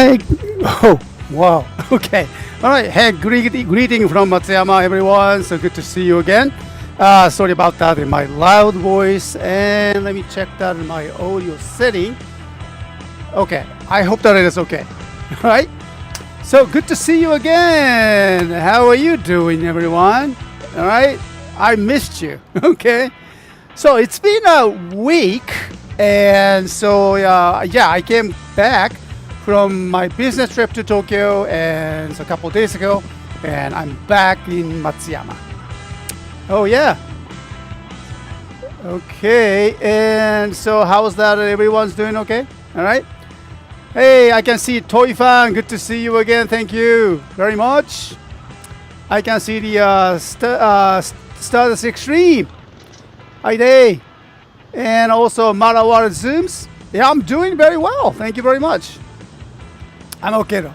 Hey, oh, wow. Okay. All right. Hey, greeting from Matsuyama, everyone. So good to see you again. Sorry about that in my loud voice. And let me check that in my audio setting. Okay. I hope that it is okay. All right. So good to see you again. How are you doing, everyone? All right. I missed you. Okay. So it's been a week. And so, yeah, I came back from my business trip to Tokyo and a couple days ago, and I'm back in Matsuyama. Oh yeah. Okay, and so how's that? Everyone's doing okay? All right. Hey, I can see Toy Fan. Good to see you again. Thank you very much. I can see the Stardust Extreme. Hi day. And also Marawar Zooms. Yeah, I'm doing very well. Thank you very much. I'm okay though.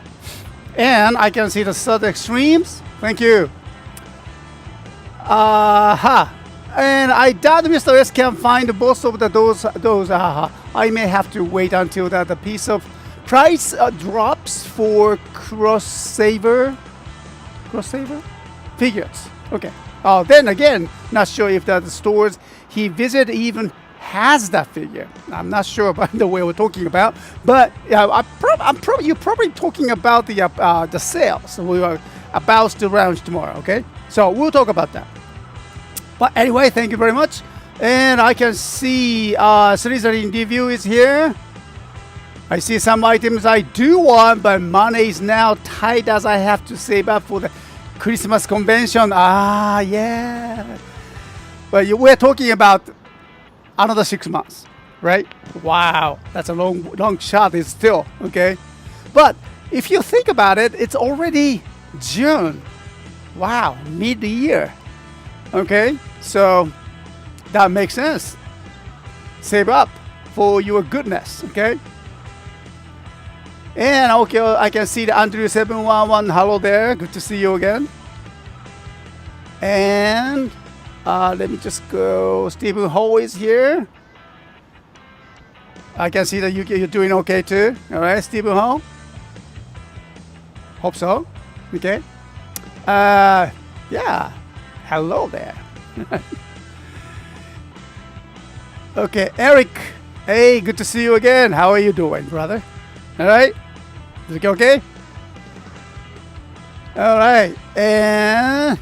And I can see the Southern Extremes. Thank you. And I doubt Mr. S can find both of those. I may have to wait until that the piece of price drops for crossover figures. Okay. Then again, not sure if the stores he visited even has that figure. I'm not sure about the way we're talking about, but you're probably talking about the sales we are about to launch tomorrow. Okay, so we'll talk about that. But anyway, thank you very much. And I can see Slytherin review is here. I see some items I do want, but money is now tight as I have to save up for the Christmas convention. Yeah. But we're talking about another 6 months, right? Wow, that's a long shot. Is still okay, but if you think about it, it's already June. Wow, mid-year. Okay, so that makes sense. Save up for your goodness. Okay, and okay, I can see the Andrew 711. Hello there. Good to see you again. And let me just go. Stephen Ho is here. I can see that you're doing okay too. All right, Stephen Ho. Hope so. Okay. Yeah. Hello there. Okay, Eric. Hey, good to see you again. How are you doing, brother? All right. Is it okay? All right. And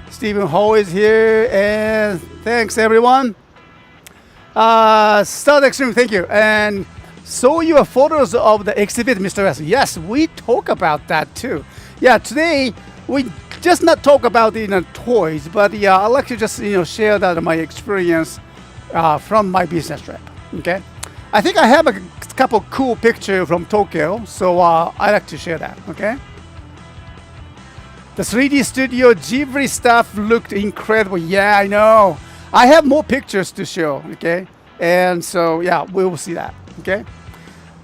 Stephen Ho is here, and thanks everyone. Start Extreme, thank you. And saw your photos of the exhibit, Mr. S. Yes, we talk about that too. Yeah, today we just not talk about the toys, but yeah, I'd like to just share that my experience from my business trip. Okay, I think I have a couple cool pictures from Tokyo, so I like to share that. Okay. The 3D Studio Ghibli stuff looked incredible. Yeah, I know. I have more pictures to show, okay? And so, yeah, we will see that, okay?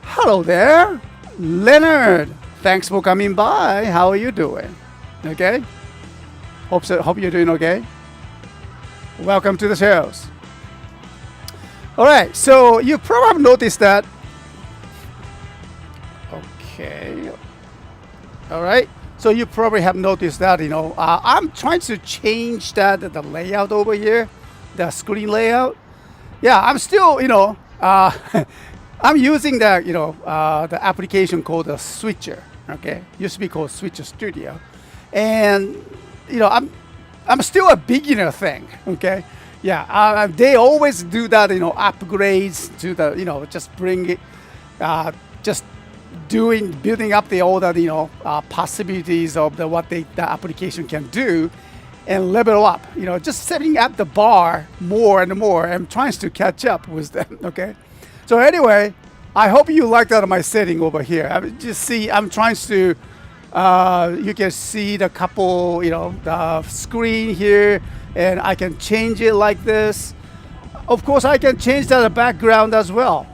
Hello there, Leonard. Thanks for coming by. How are you doing? Okay? Hope you're doing okay. Welcome to the shows. All right, so you probably have noticed that. Okay. All right. So you probably have noticed that, I'm trying to change the layout over here, the screen layout. Yeah, I'm still, I'm using the application called the Switcher. Okay, used to be called Switcher Studio, and I'm still a beginner thing. Okay, yeah, they always do that, upgrades to the, just bring it, just building up all the possibilities of what the application can do, and level up. Just setting up the bar more and more. I'm trying to catch up with them. Okay, so anyway, I hope you like that my setting over here. I'm trying to. You can see the couple, the screen here, and I can change it like this. Of course, I can change the background as well.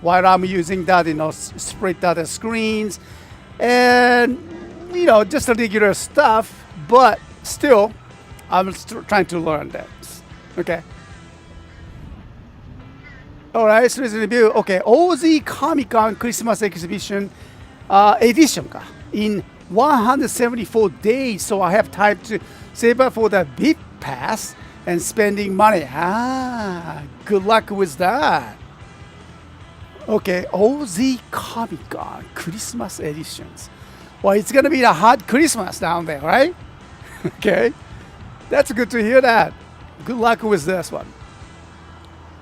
While I'm using that, split that screens, and just the regular stuff. But still, I'm trying to learn that. Okay. All right, so let's review. Okay, OZ Comic Con Christmas Exhibition edition in 174 days. So I have time to save up for the VIP pass and spending money. Good luck with that. Okay, OZ Comic Con Christmas editions. Well, it's gonna be a hot Christmas down there, right? Okay, that's good to hear that. Good luck with this one.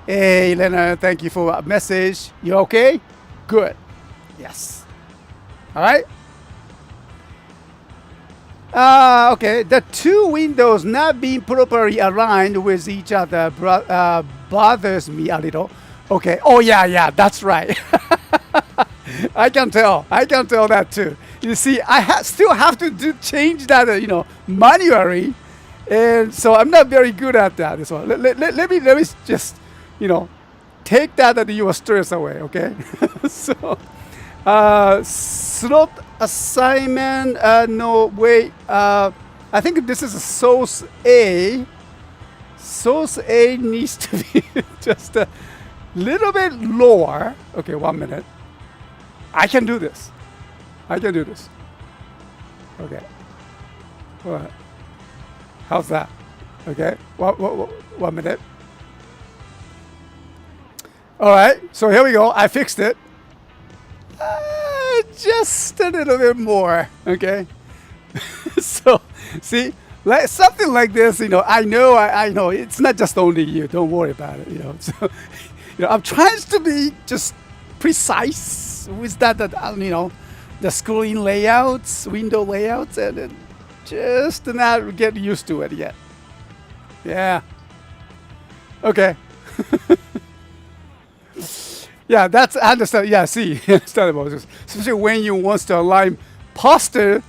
Hey, Leonard, thank you for a message. You okay? Good. Yes. All right. Okay, the two windows not being properly aligned with each other bothers me a little. Okay. Oh, yeah, that's right. I can tell that too. You see, I still have to change that, manually. And so I'm not very good at that. This one. Let me just, take that your stress away, okay? So, slot assignment, no, wait. I think this is source A. Source A needs to be just a little bit lower. Okay, 1 minute. I can do this. Okay. What? How's that? Okay. 1 minute. All right. So here we go. I fixed it. Just a little bit more. Okay. So, see, like something like this, I know it's not just only you. Don't worry about it. So, I'm trying to be just precise with that. The screen layouts, window layouts, and just not get used to it yet. Yeah. Okay. Yeah, that's understandable. Yeah, see, understandable. Especially when you want to align poster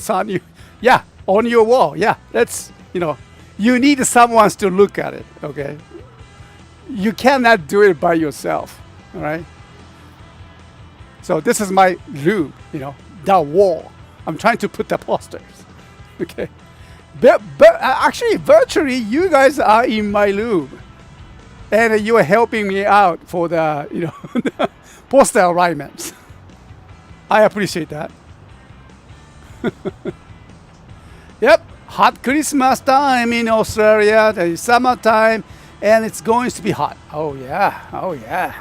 on you. Yeah, on your wall. Yeah, that's you need someone to look at it. Okay. You cannot do it by yourself. All right. So this is my room. The wall. I'm trying to put the posters. Okay. But actually, virtually, you guys are in my room. And you are helping me out for the, the poster alignments. I appreciate that. Yep, hot Christmas time in Australia. The summertime, and it's going to be hot. Oh yeah.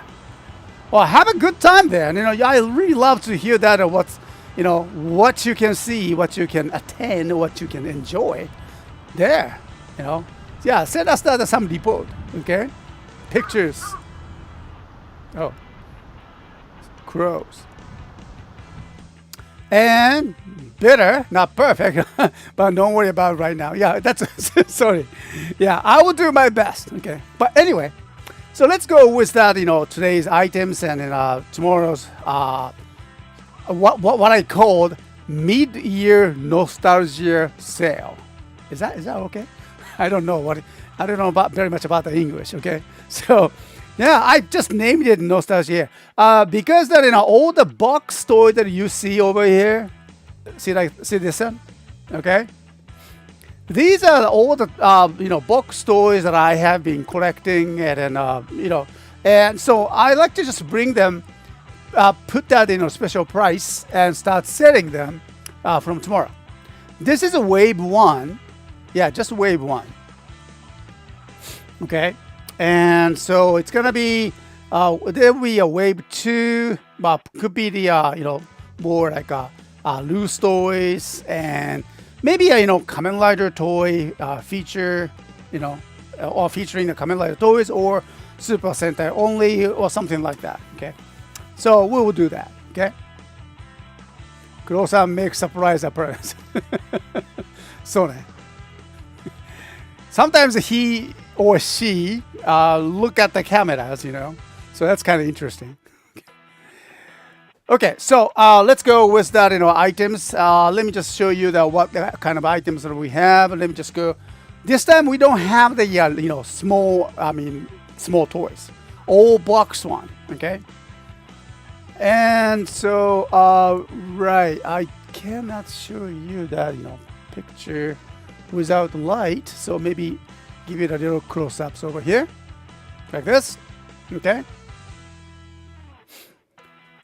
Well, have a good time there. And I really love to hear that. What you can see, what you can attend, what you can enjoy there. Yeah, send us some report. Okay. Pictures. Oh. Crows. And better, not perfect, but don't worry about it right now. Yeah, that's sorry. Yeah, I will do my best. Okay. But anyway, so let's go with that, today's items and tomorrow's what I called mid-year nostalgia sale. Is that okay? I don't know very much about the English, okay? So, yeah, I just named it nostalgia because that all the box toy that you see over here, see this one, okay? These are all the box toys that I have been collecting, and so I like to just bring them, put that in a special price, and start selling them from tomorrow. This is a wave 1, yeah, just wave 1. Okay, and so it's gonna be there will be a wave 2, but could be the more like loose toys and maybe a Kamen Rider toy feature, or featuring the Kamen Rider toys or Super Sentai only or something like that. Okay, so we will do that. Okay, Kuro-san makes surprise appearance. So sometimes he or she look at the cameras, so that's kind of interesting. Okay, so let's go with that, items. Let me just show you what kind of items that we have. Let me just go. This time we don't have the small toys, all box one. Okay, and so right, I cannot show you that picture without light, so maybe give it a little close-ups over here, like this. Okay.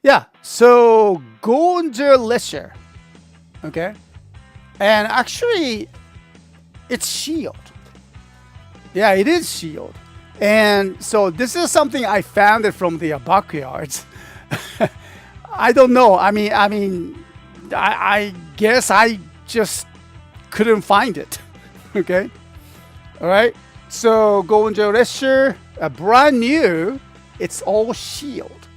Yeah. So Gonger Lesher. Okay. And actually, it's shield. Yeah, it is shield. And so this is something I found it from the backyards. I don't know. I guess I just couldn't find it. Okay. All right. So Gonger Lesher, brand new. It's all shield.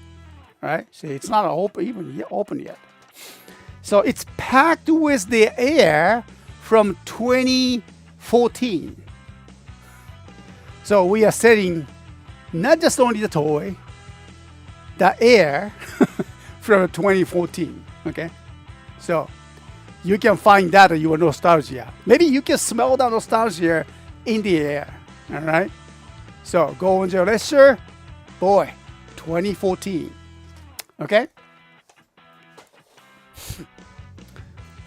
All right. See, it's not open yet. So it's packed with the air from 2014. So we are setting not just only the toy, the air from 2014. Okay. So you can find that in your nostalgia. Maybe you can smell the nostalgia in the air. All right. So Gonger Lesher, boy, 2014. Okay.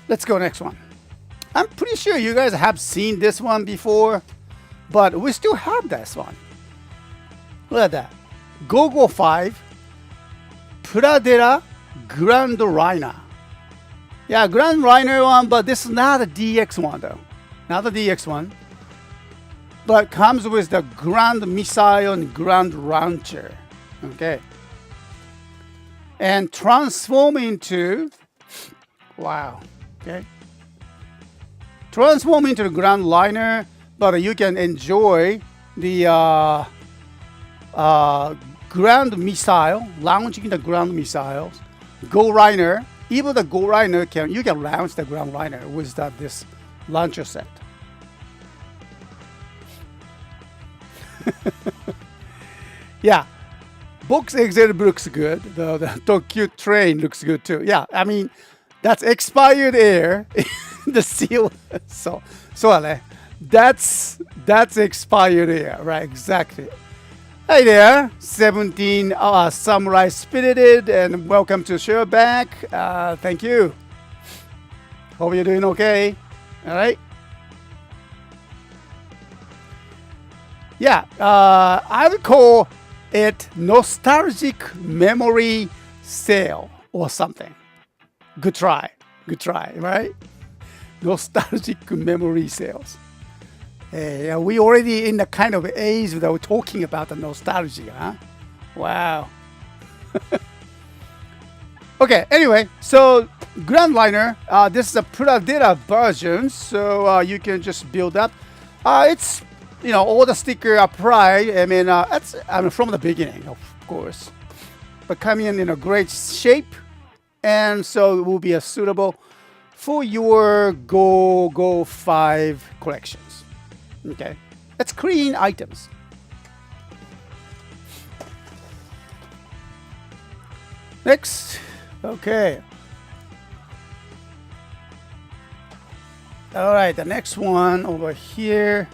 Let's go next one. I'm pretty sure you guys have seen this one before, but we still have this one. Look at that. Go-Go 5 Pradera Grand Rhino. Yeah, Grand Rhino one, but this is not a DX one though. Not the DX one. But comes with the Grand Missile and Grand Launcher. Okay. And transform into, wow. Okay. Transform into the Grand Liner, but you can enjoy the Grand Missile, launching the Grand Missiles. Go Liner, even the Go Liner you can launch the Grand Liner with this launcher set. Yeah, box exit looks good. The Tokyo train looks good too. Yeah, I mean that's expired air. The seal. So that's expired air, right? Exactly. Hey there, 17 Samurai Spirited, and welcome to Throwback. Thank you. Hope you're doing okay. All right. Yeah, I would call it nostalgic memory sale or something. Good try, right? Nostalgic memory sales. Hey, we already in the kind of age that we're talking about the nostalgia, huh? Wow. Okay, anyway, so Grand Liner, this is a Pradera version, so you can just build up. It's, all the sticker applied. That's from the beginning, of course, but coming in a great shape, and so it will be suitable for your Go 5 collections. Okay, let's clean items. Next, okay. All right, the next one over here.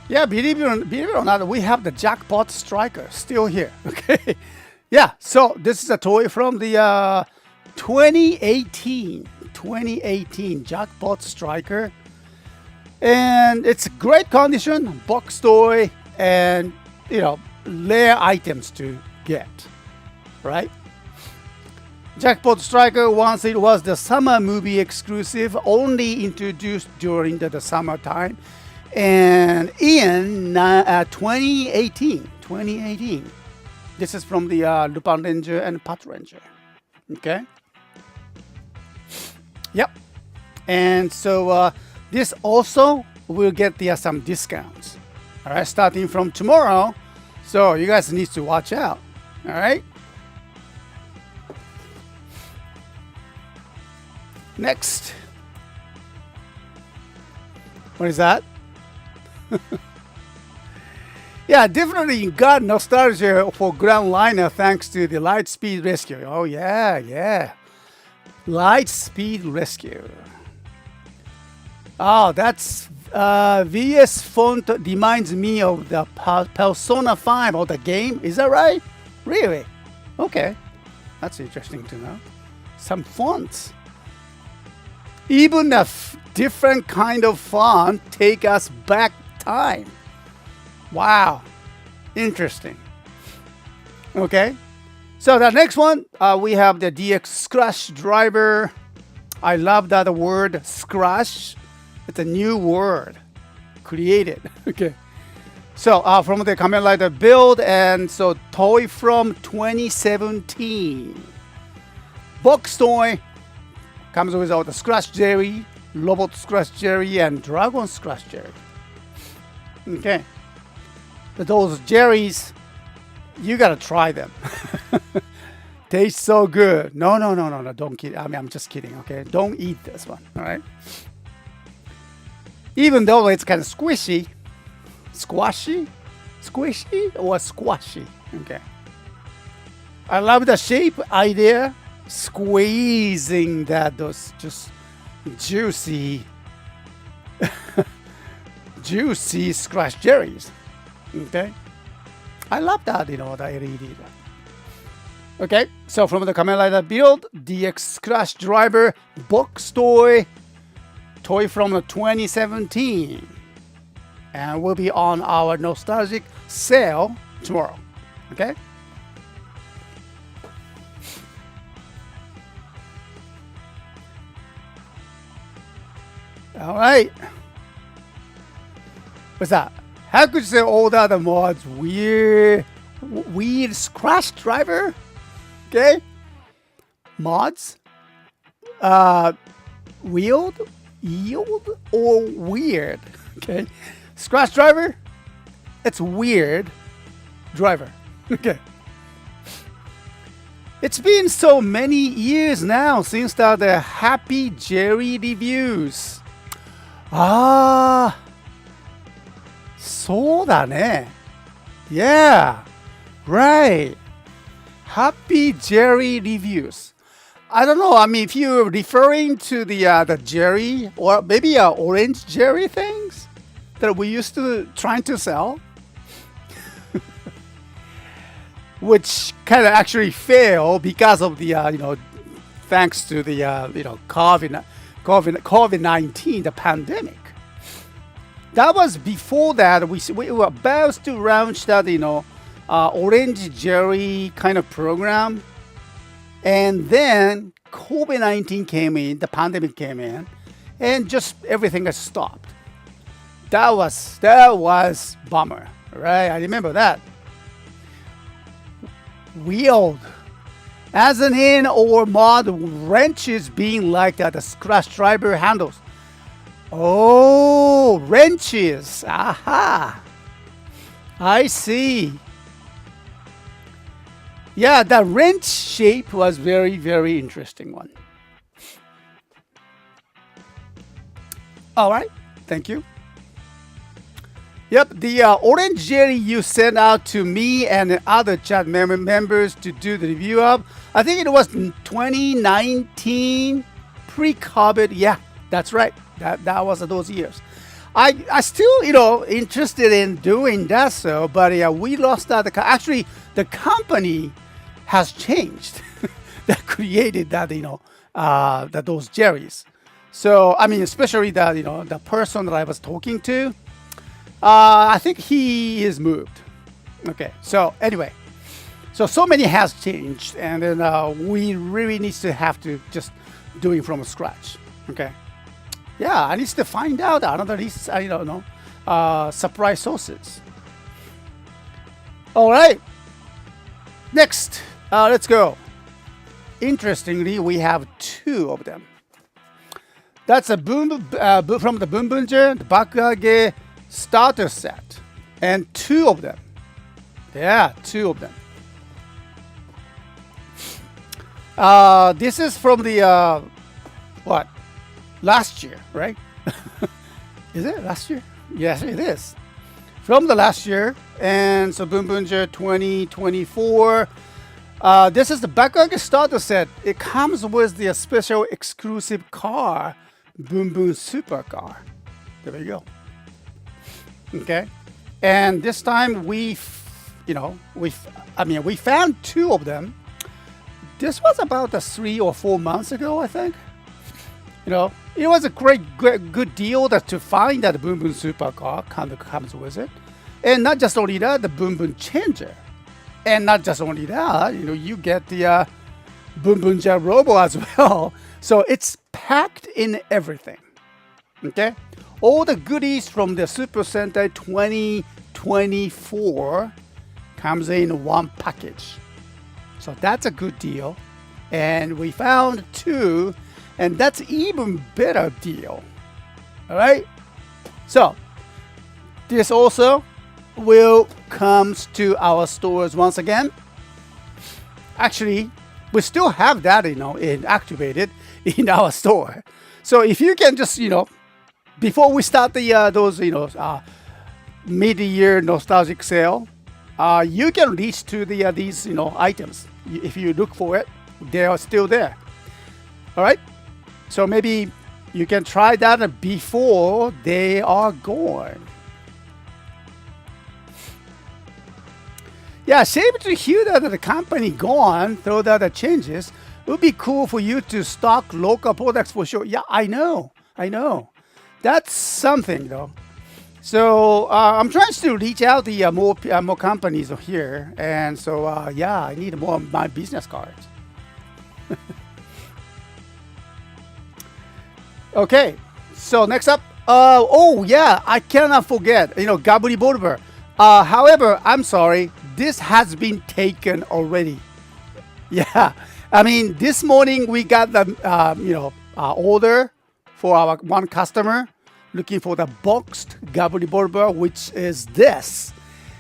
Yeah, believe it or not, we have the Jackpot Striker still here. Okay, yeah. So this is a toy from the 2018 Jackpot Striker, and it's great condition, box toy, and rare items to get, right? Jackpot Striker, once it was the summer movie exclusive, only introduced during the summertime, and in 2018, this is from the Lupin Ranger and Pat Ranger. Okay. Yep. And so this also will get some discounts. All right, starting from tomorrow. So you guys need to watch out. All right. Next. What is that? Yeah, definitely got nostalgia for Grand Liner thanks to the Light Speed Rescue. Oh yeah. Light Speed Rescue. Oh, that's VS font reminds me of the Persona 5 or the game. Is that right? Really? Okay. That's interesting to know. Some fonts. Even a different kind of font take us back time. Wow. Interesting. Okay. So the next one, we have the DX Scratch driver. I love that word, Scratch. It's a new word created. Okay. So from the Kamen Rider build, and so toy from 2017. Box toy comes with all the Scratch Jerry, Robot Scratch Jerry, and Dragon Scratch Jerry. Okay. But those Jerrys, you gotta try them. Tastes so good. No, don't kid. I mean, I'm just kidding. Okay, don't eat this one. All right. Even though it's kind of squishy, squishy or squashy. Okay. I love the shape idea. Squeezing those just juicy, juicy Scratch Jerrys. Okay. I love that, the LED. Okay, so from the Kamen Rider build, DX Scratch driver, box toy from the 2017. And will be on our nostalgic sale tomorrow. Okay? All right. What's that? How could you say all the other mods weird Scratch driver? Okay. Mods. Yield or weird. Okay. Scratch driver. It's weird driver. Okay. It's been so many years now since the Happy Jerry reviews. そうだね. Yeah, right. Happy Jerry reviews. I don't know. I mean, if you're referring to the Jerry or maybe orange Jerry things that we used to trying to sell, which kind of actually failed because of the thanks to the COVID-19, the pandemic. That was before that we were about to launch that orange Jerry kind of program, and then COVID-19 came in, the pandemic came in, and just everything got stopped. That was bummer, right? I remember that. Wheeled, as an in or mod wrenches being like the Scratch driver handles. Oh, wrenches. Aha. I see. Yeah, the wrench shape was very, very interesting one. All right. Thank you. Yep, the orange Jerry you sent out to me and other chat members to do the review of, I think it was 2019, pre-COVID. Yeah, that's right. That was those years. I still, interested in doing that, so, but we lost that. Actually, the company has changed that created that, those Jerrys. So, I mean, especially that, the person that I was talking to, I think he is moved. Okay, so anyway, so many has changed, and then we really need to have to just do it from scratch. Okay. Yeah, I need to find out another, I don't know, surprise sources. All right. Next, let's go. Interestingly, we have two of them. That's a from the Boom Bunger, the Bakage starter set, and two of them. Yeah, two of them. This is from the what? Last year, right? Is it last year? Yes, it is. From the last year, and so Boom Bunger 2024. This is the Bakage starter set. It comes with the special exclusive car, Boom Boom Super Car. There we go. Okay, and this time we found two of them. This was about 3 or 4 months ago, I think. It was a good deal to find that Boom Boom Super Car kind of comes with it. And not just only that, the boom boom changer. And not just only that, you get the boom boom jet robo as well. So it's packed in everything. Okay? All the goodies from the Super Sentai 2024 comes in one package. So that's a good deal. And we found two, and that's even better deal. All right? So this also will comes to our stores once again. Actually, we still have that, activated in our store. So if you can just, before we start the those, mid-year nostalgic sale, you can reach to the these, items. If you look for it, they are still there. All right. So maybe you can try that before they are gone. Yeah, shame to hear that the company gone through the changes. It would be cool for you to stock local products for sure. Yeah, I know. That's something though. So I'm trying to reach out the more companies here, and so I need more of my business cards. Okay, so next up, I cannot forget, Gabri Borber. However, I'm sorry, this has been taken already. Yeah, I mean, this morning we got the order for our one customer looking for the boxed Gabri Borber, which is this.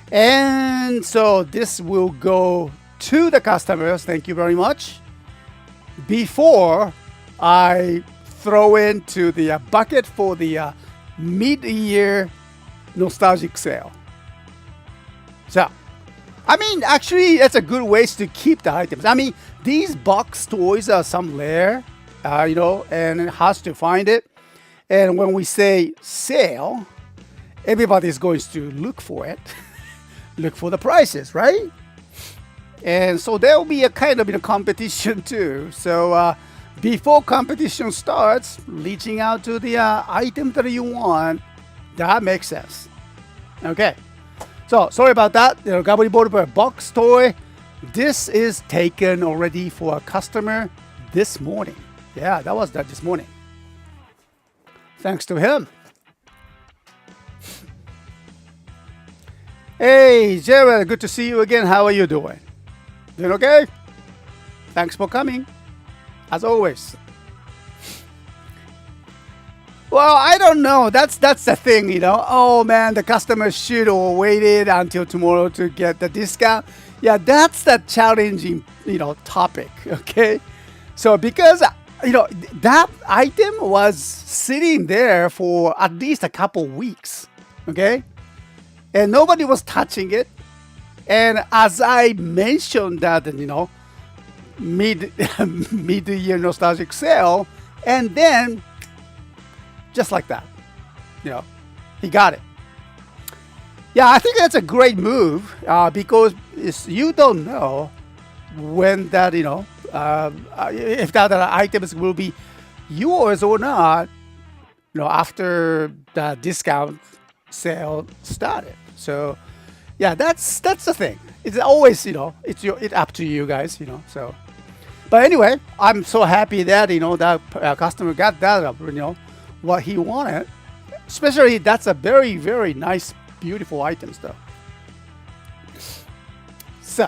And so this will go to the customers. Thank you very much. Before I throw into the bucket for the mid-year nostalgic sale. So, I mean, actually, that's a good way to keep the items. I mean, these box toys are some rare, and it has to find it. And when we say sale, everybody's going to look for it, look for the prices, right? And so there will be a kind of competition too. So before competition starts, reaching out to the item that you want, that makes sense. Okay. So sorry about that. Gabri Borber box toy. This is taken already for a customer this morning. Yeah, that was this morning. Thanks to him. Hey, Jared, good to see you again. How are you doing? Doing okay? Thanks for coming, as always. Well, I don't know. That's the thing, Oh man, the customer should have waited until tomorrow to get the discount. Yeah, that's the challenging, topic. Okay, so because that item was sitting there for at least a couple weeks. Okay, and nobody was touching it. And as I mentioned that, mid-year nostalgic sale, and then just like that, he got it. Yeah, I think that's a great move because you don't know when that, if that items will be yours or not, after the discount sale started. So, yeah, that's the thing. It's always, it's up to you guys, So, but anyway, I'm so happy that that customer got that, what he wanted. Especially that's a very, very nice, beautiful items though. So,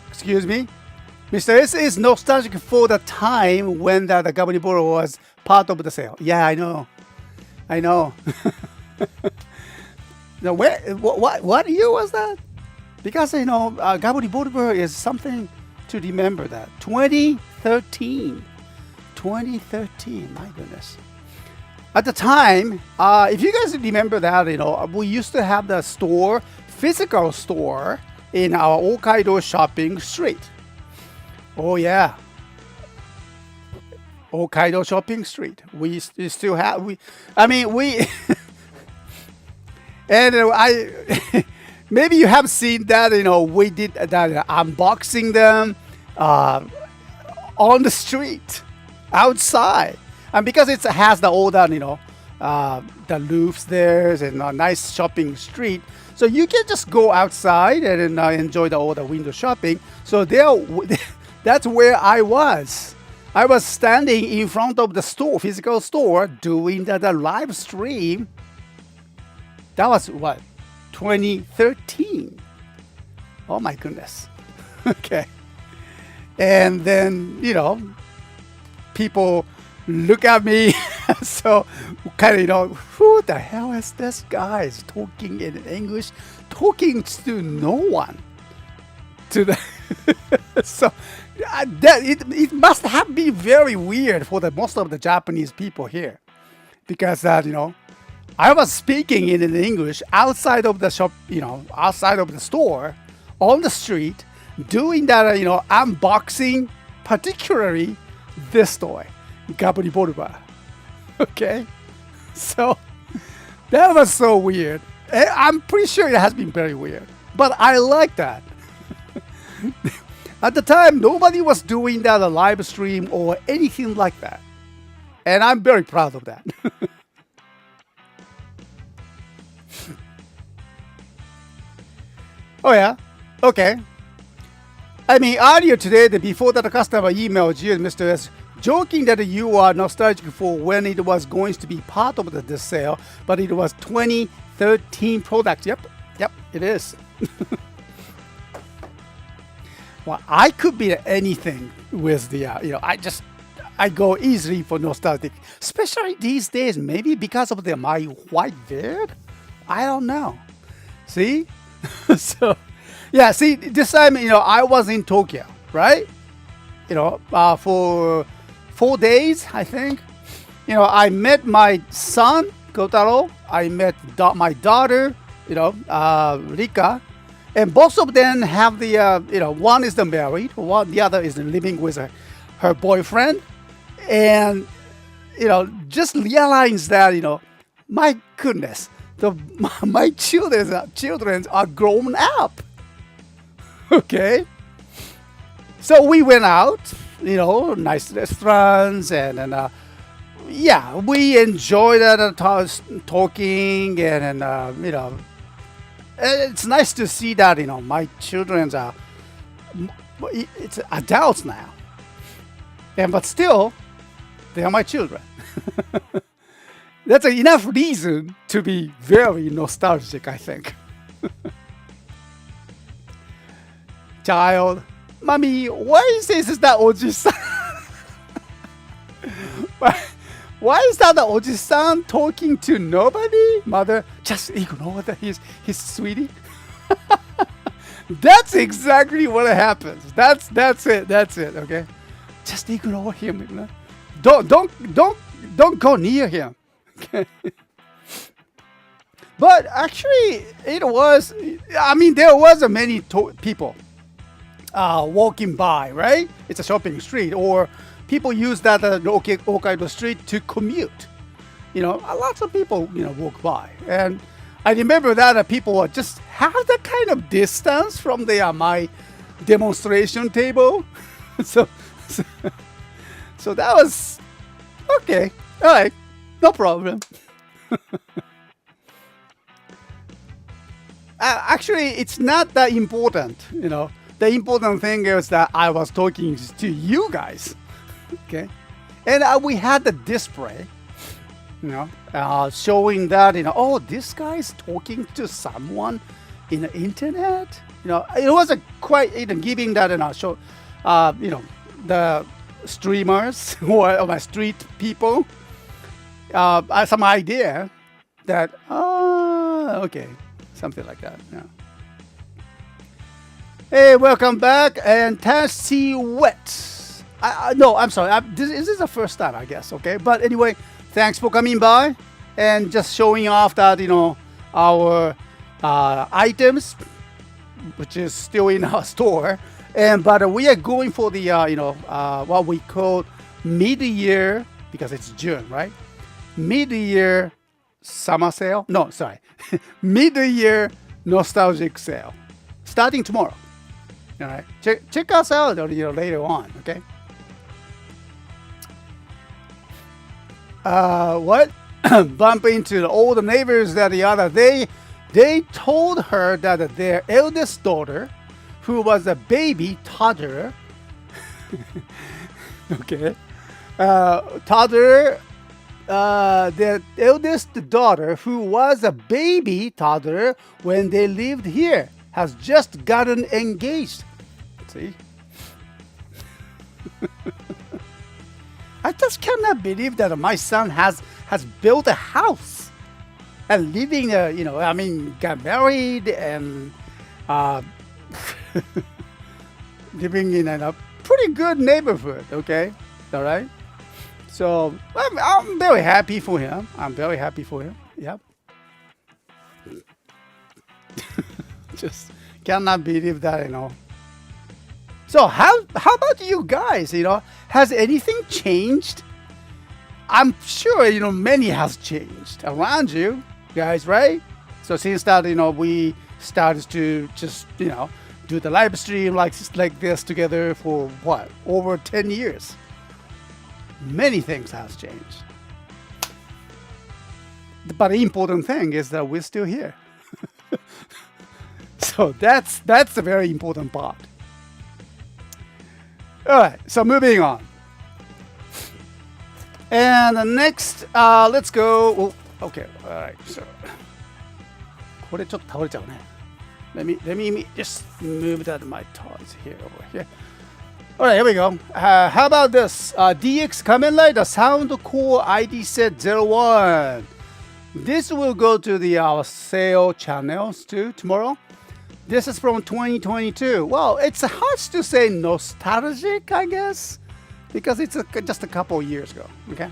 excuse me, Mr. S is nostalgic for the time when the Gabri Borber was part of the sale. Yeah, I know. Now, what year was that? Because Gabri Borber is something to remember. That 2013. My goodness. At the time, if you guys remember that, we used to have the physical store in our Hokkaido shopping street. Oh yeah, Hokkaido shopping street. We still have and maybe you have seen that. We did that unboxing them on the street outside, and because it has the older the roofs there and a nice shopping street. So you can just go outside and enjoy all the window shopping. So there, that's where I was. I was standing in front of the store, physical store, doing the live stream. That was what, 2013. Oh my goodness. Okay. And then, people look at me. So kind of, who the hell is this guy is talking in English, talking to no one. So it must have been very weird for the most of the Japanese people here, because I was speaking in English outside of the shop, outside of the store, on the street, doing that, unboxing, particularly this toy, Gabri Borba. Okay, so that was so weird. I'm pretty sure it has been very weird, but I like that. At the time, nobody was doing that a live stream or anything like that, and I'm very proud of that. Oh yeah, okay. I mean, earlier today, before that, the customer emailed you, Mr. S, joking that you are nostalgic for when it was going to be part of the sale, but it was 2013 product. Yep, it is. Well, I could be anything with the, I go easily for nostalgic, especially these days, maybe because of my white beard. I don't know. See? So, yeah, see, this time, I was in Tokyo, right? For 4 days, I think. I met my son, Kotaro. I met my daughter, Rika. And both of them have the, one is married, the other is living with her boyfriend. And, just realize that, my goodness, my children are grown up. Okay. So we went out, nice restaurants, and yeah, we enjoyed talking, and it's nice to see that my children are it's adults now, but still they are my children. That's enough reason to be very nostalgic, I think. Child, mommy, why is that Oji-san? Why is that the Oji-san talking to nobody? Mother, just ignore that he's sweetie. That's exactly what happens. That's it. Okay, just ignore him. Don't go near him. Okay. But actually, it was. I mean, there was many people walking by. Right? It's a shopping street, or people use that Hokkaido street to commute. Lots of people walk by, and I remember that people just have that kind of distance from my demonstration table. so that was okay. All right, no problem. Actually, it's not that important. The important thing is that I was talking to you guys. Okay, and we had the display, showing that oh, this guy's talking to someone in the internet. It was quite giving that show, the streamers or my street people some idea that okay, something like that. Yeah. Hey, welcome back, and Tassie Wet. No, I'm sorry. This is the first time, I guess. Okay, but anyway, thanks for coming by and just showing off that our items, which is still in our store. But we are going for the what we call mid-year, because it's June, right? Mid-year summer sale. No, sorry, mid-year nostalgic sale, starting tomorrow. All right, check us out later on. Okay. What? bump into all the neighbors that the other they told her that their eldest daughter, who was a baby toddler, okay, toddler, their eldest daughter, who was a baby toddler when they lived here, has just gotten engaged. See? I just cannot believe that my son has built a house and living, got married and living in a pretty good neighborhood. Okay, all right. So I'm very happy for him. I'm very happy for him. Yep. Just cannot believe that, So how about you guys? Has anything changed? I'm sure Many has changed around you guys, right? So since that we started to just do the live stream like this together for what, over 10 years. Many things has changed. But the important thing is that we're still here. So that's a very important part. All right, so moving on. And the next, let's go. Oh, okay, all right. So, これちょっと倒れちゃうね. Let me just move that my toys here over here. All right, here we go. How about this? DX Kamen Rider Sound Core ID Set 01. This will go to our sale channels too tomorrow. This is from 2022. Well, it's hard to say nostalgic, I guess, because it's just a couple years ago. Okay.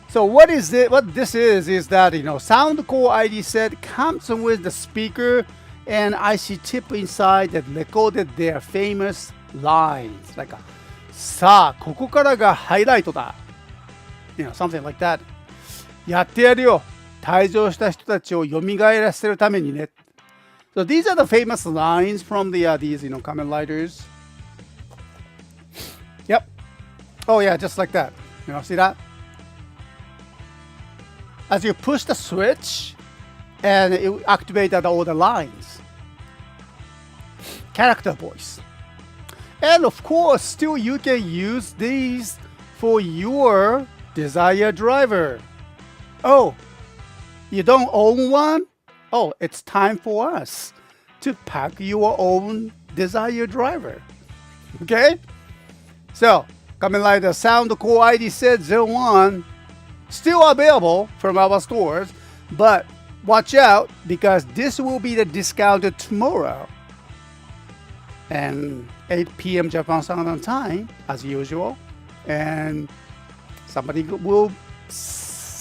So what is it? What this is that Sound Core ID set comes with the speaker and IC chip inside that recorded their famous lines like さあここからがハイライトだ something like that. やってやるよ退場した人たちを蘇らせるためにね. So these are the famous lines from these Kamen Riders. Yep. Oh yeah, just like that. See that? As you push the switch and it activated all the lines. Character voice. And of course, still you can use these for your desired driver. Oh, you don't own one? Oh, it's time for us to pack your own desired driver. Okay? So, Kamen Rider Sound Core ID Set 01, still available from our stores, but watch out because this will be the discounted tomorrow. And 8 p.m. Japan Standard Time, as usual. And somebody will snatch.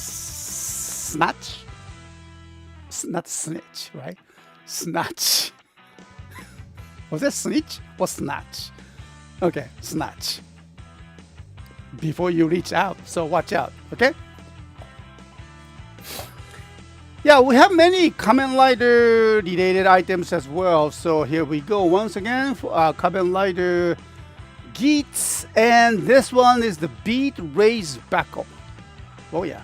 Not snitch, right? Snatch. Was it snitch or snatch? Okay, snatch. Before you reach out, so watch out, okay? Yeah, we have many Kamen Rider related items as well. So here we go once again for Kamen Rider Geats, and this one is the Beat Raise Battle. Oh yeah.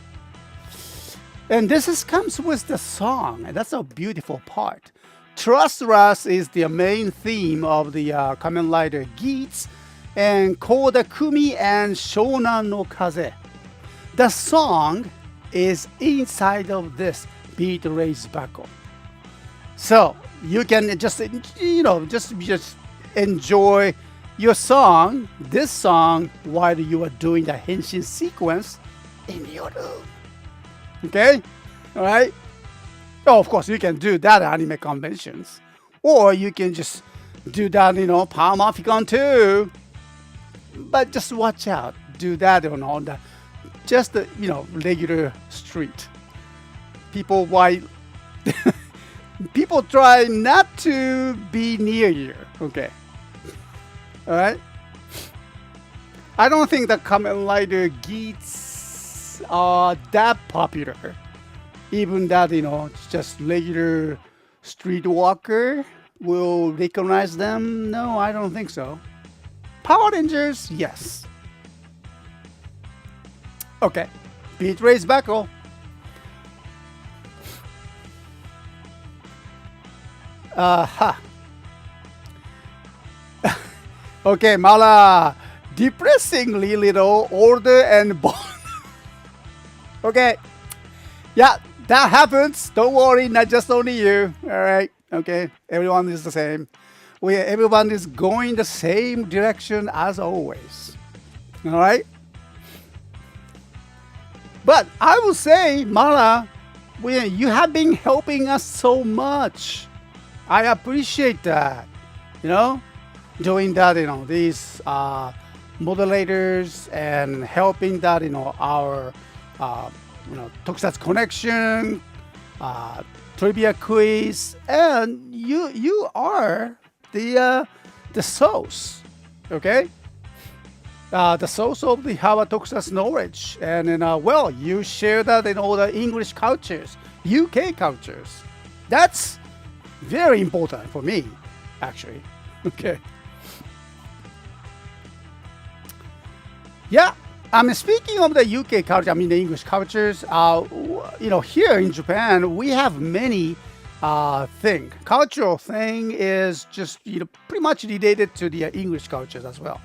And this comes with the song, and that's a beautiful part. Trust Us is the main theme of the Kamen Rider Geats, and Koda Kumi and Shonan no Kaze. The song is inside of this Beat Raise Battle. So you can just enjoy your song, this song, while you are doing the henshin sequence in your room. Okay? Alright? Oh, of course, you can do that at anime conventions. Or you can just do that, Palmaficon too. But just watch out. Do that on the regular street. People try not to be near you. Okay. Alright? I don't think the Kamen Rider Geats are that popular. Even that, just regular streetwalker will recognize them. No, I don't think so. Power Rangers, yes. Okay. Beat Raise Battle. Ha. Okay, Mala. Depressingly little, older and bald. Okay. Yeah, that happens. Don't worry, not just only you. All right. Okay. Everyone is the same. Everyone is going the same direction as always. All right. But I will say, Mala, you have been helping us so much. I appreciate that. You know, doing that. You know, these modellators and helping that. You know, our tokusatsu connection, trivia quiz, and you are the source, okay? The source of the Hava tokusatsu knowledge, and well, you share that in all the English cultures, UK cultures. That's very important for me, actually. Okay. Yeah. Speaking of the UK culture, I mean the English cultures, here in Japan, we have many thing. Cultural thing is just, pretty much related to the English cultures as well.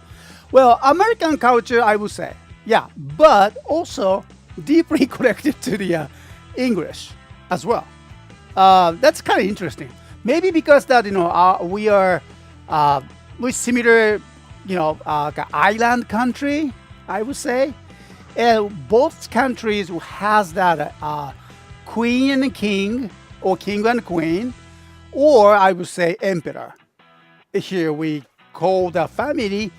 Well, American culture, I would say, yeah, but also deeply connected to the English as well. That's kind of interesting. Maybe because that, we are we similar, island country, I would say. And both countries has that queen and king, or king and queen, or I would say emperor. Here we call the family,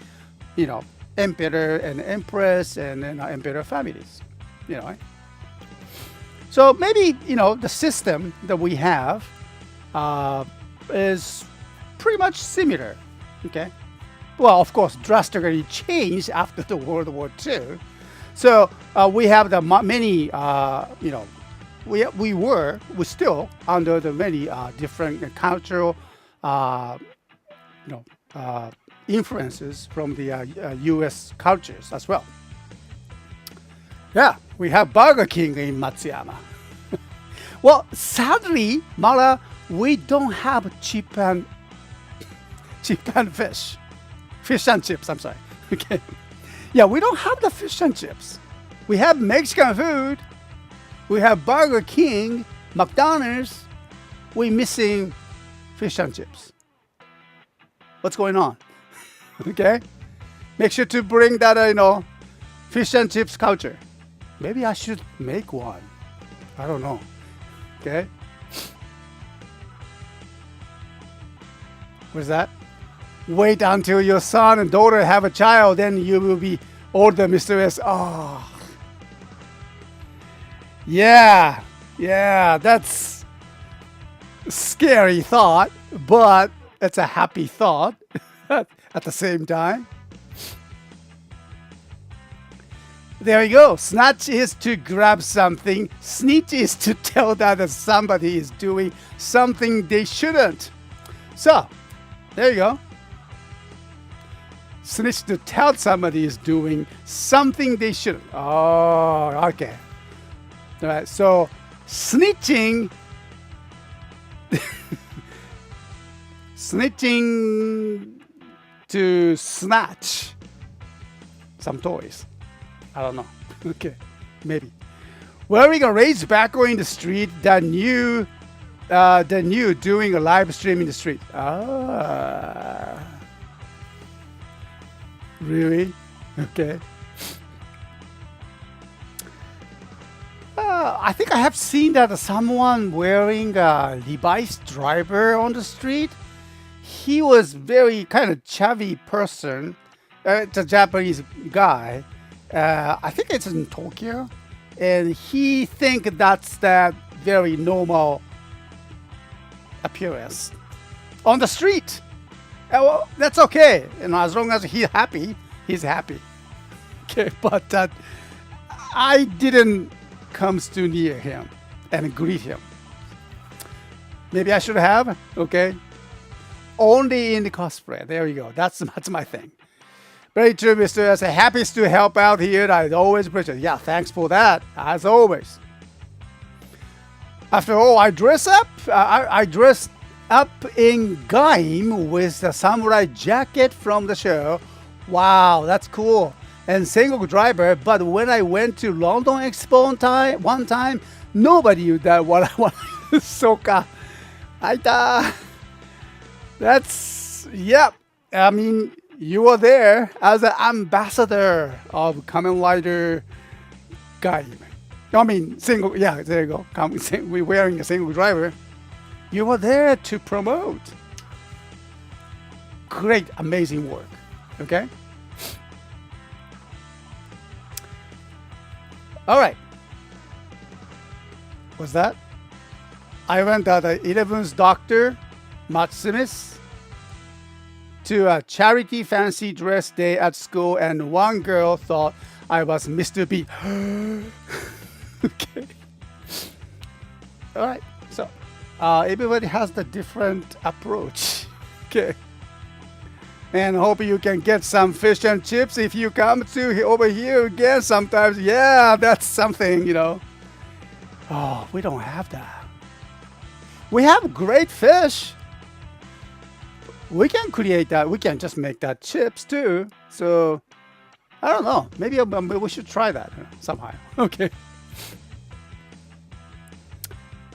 emperor and empress, and then emperor families. So maybe the system that we have is pretty much similar. Okay. Well, of course, drastically changed after the World War II. So we have the many, we're still under the many different cultural, influences from the U.S. cultures as well. Yeah, we have Burger King in Matsuyama. Well, sadly, Mara, we don't have cheap and fish. Fish and chips, I'm sorry. Okay. Yeah, we don't have the fish and chips. We have Mexican food. We have Burger King, McDonald's. We're missing fish and chips. What's going on? Okay. Make sure to bring that, fish and chips culture. Maybe I should make one. I don't know. Okay. What's that? Wait until your son and daughter have a child, then you will be older, Mr. S. Oh. Yeah, that's a scary thought, but it's a happy thought at the same time. There you go. Snatch is to grab something. Snitch is to tell that somebody is doing something they shouldn't. So, there you go. Snitch to tell somebody is doing something they shouldn't. Oh, okay. All right. So, snitching to snatch some toys. I don't know. Okay, maybe. Wearing a raised tobacco in the street, the new doing a live stream in the street. Ah, really? Okay. I think I have seen that someone wearing a Levi's driver on the street. He was very kind of chubby person. It's a Japanese guy. I think it's in Tokyo, and he think that's that very normal appearance on the street. Well, that's okay, as long as he's happy, he's happy. Okay, but I didn't come too near him and greet him. Maybe I should have. Okay, only in the cosplay. There you go. That's my thing. Very true, Mr. S. Happy to help out here. I always appreciate it. Yeah, thanks for that, as always. After all, I dress up. I dress up in Gaim with the samurai jacket from the show. Wow, that's cool. And Sengoku driver, but when I went to London Expo one time, nobody knew that what I want. Soka. That's, yep. I mean, you were there as an ambassador of Kamen Rider Gaim. I mean, single, yeah, there you go. We're wearing a single driver. You were there to promote. Great, amazing work. Okay? All right. What's that? I went at the 11th Doctor Matsumis to a charity fancy dress day at school, and one girl thought I was Mr. B. Okay. All right. So, everybody has the different approach. Okay. And hope you can get some fish and chips if you come to over here again sometimes. Yeah, that's something, you know. Oh, we don't have that. We have great fish. We can create that. We can just make that chips too. So, I don't know. Maybe we should try that somehow. Okay.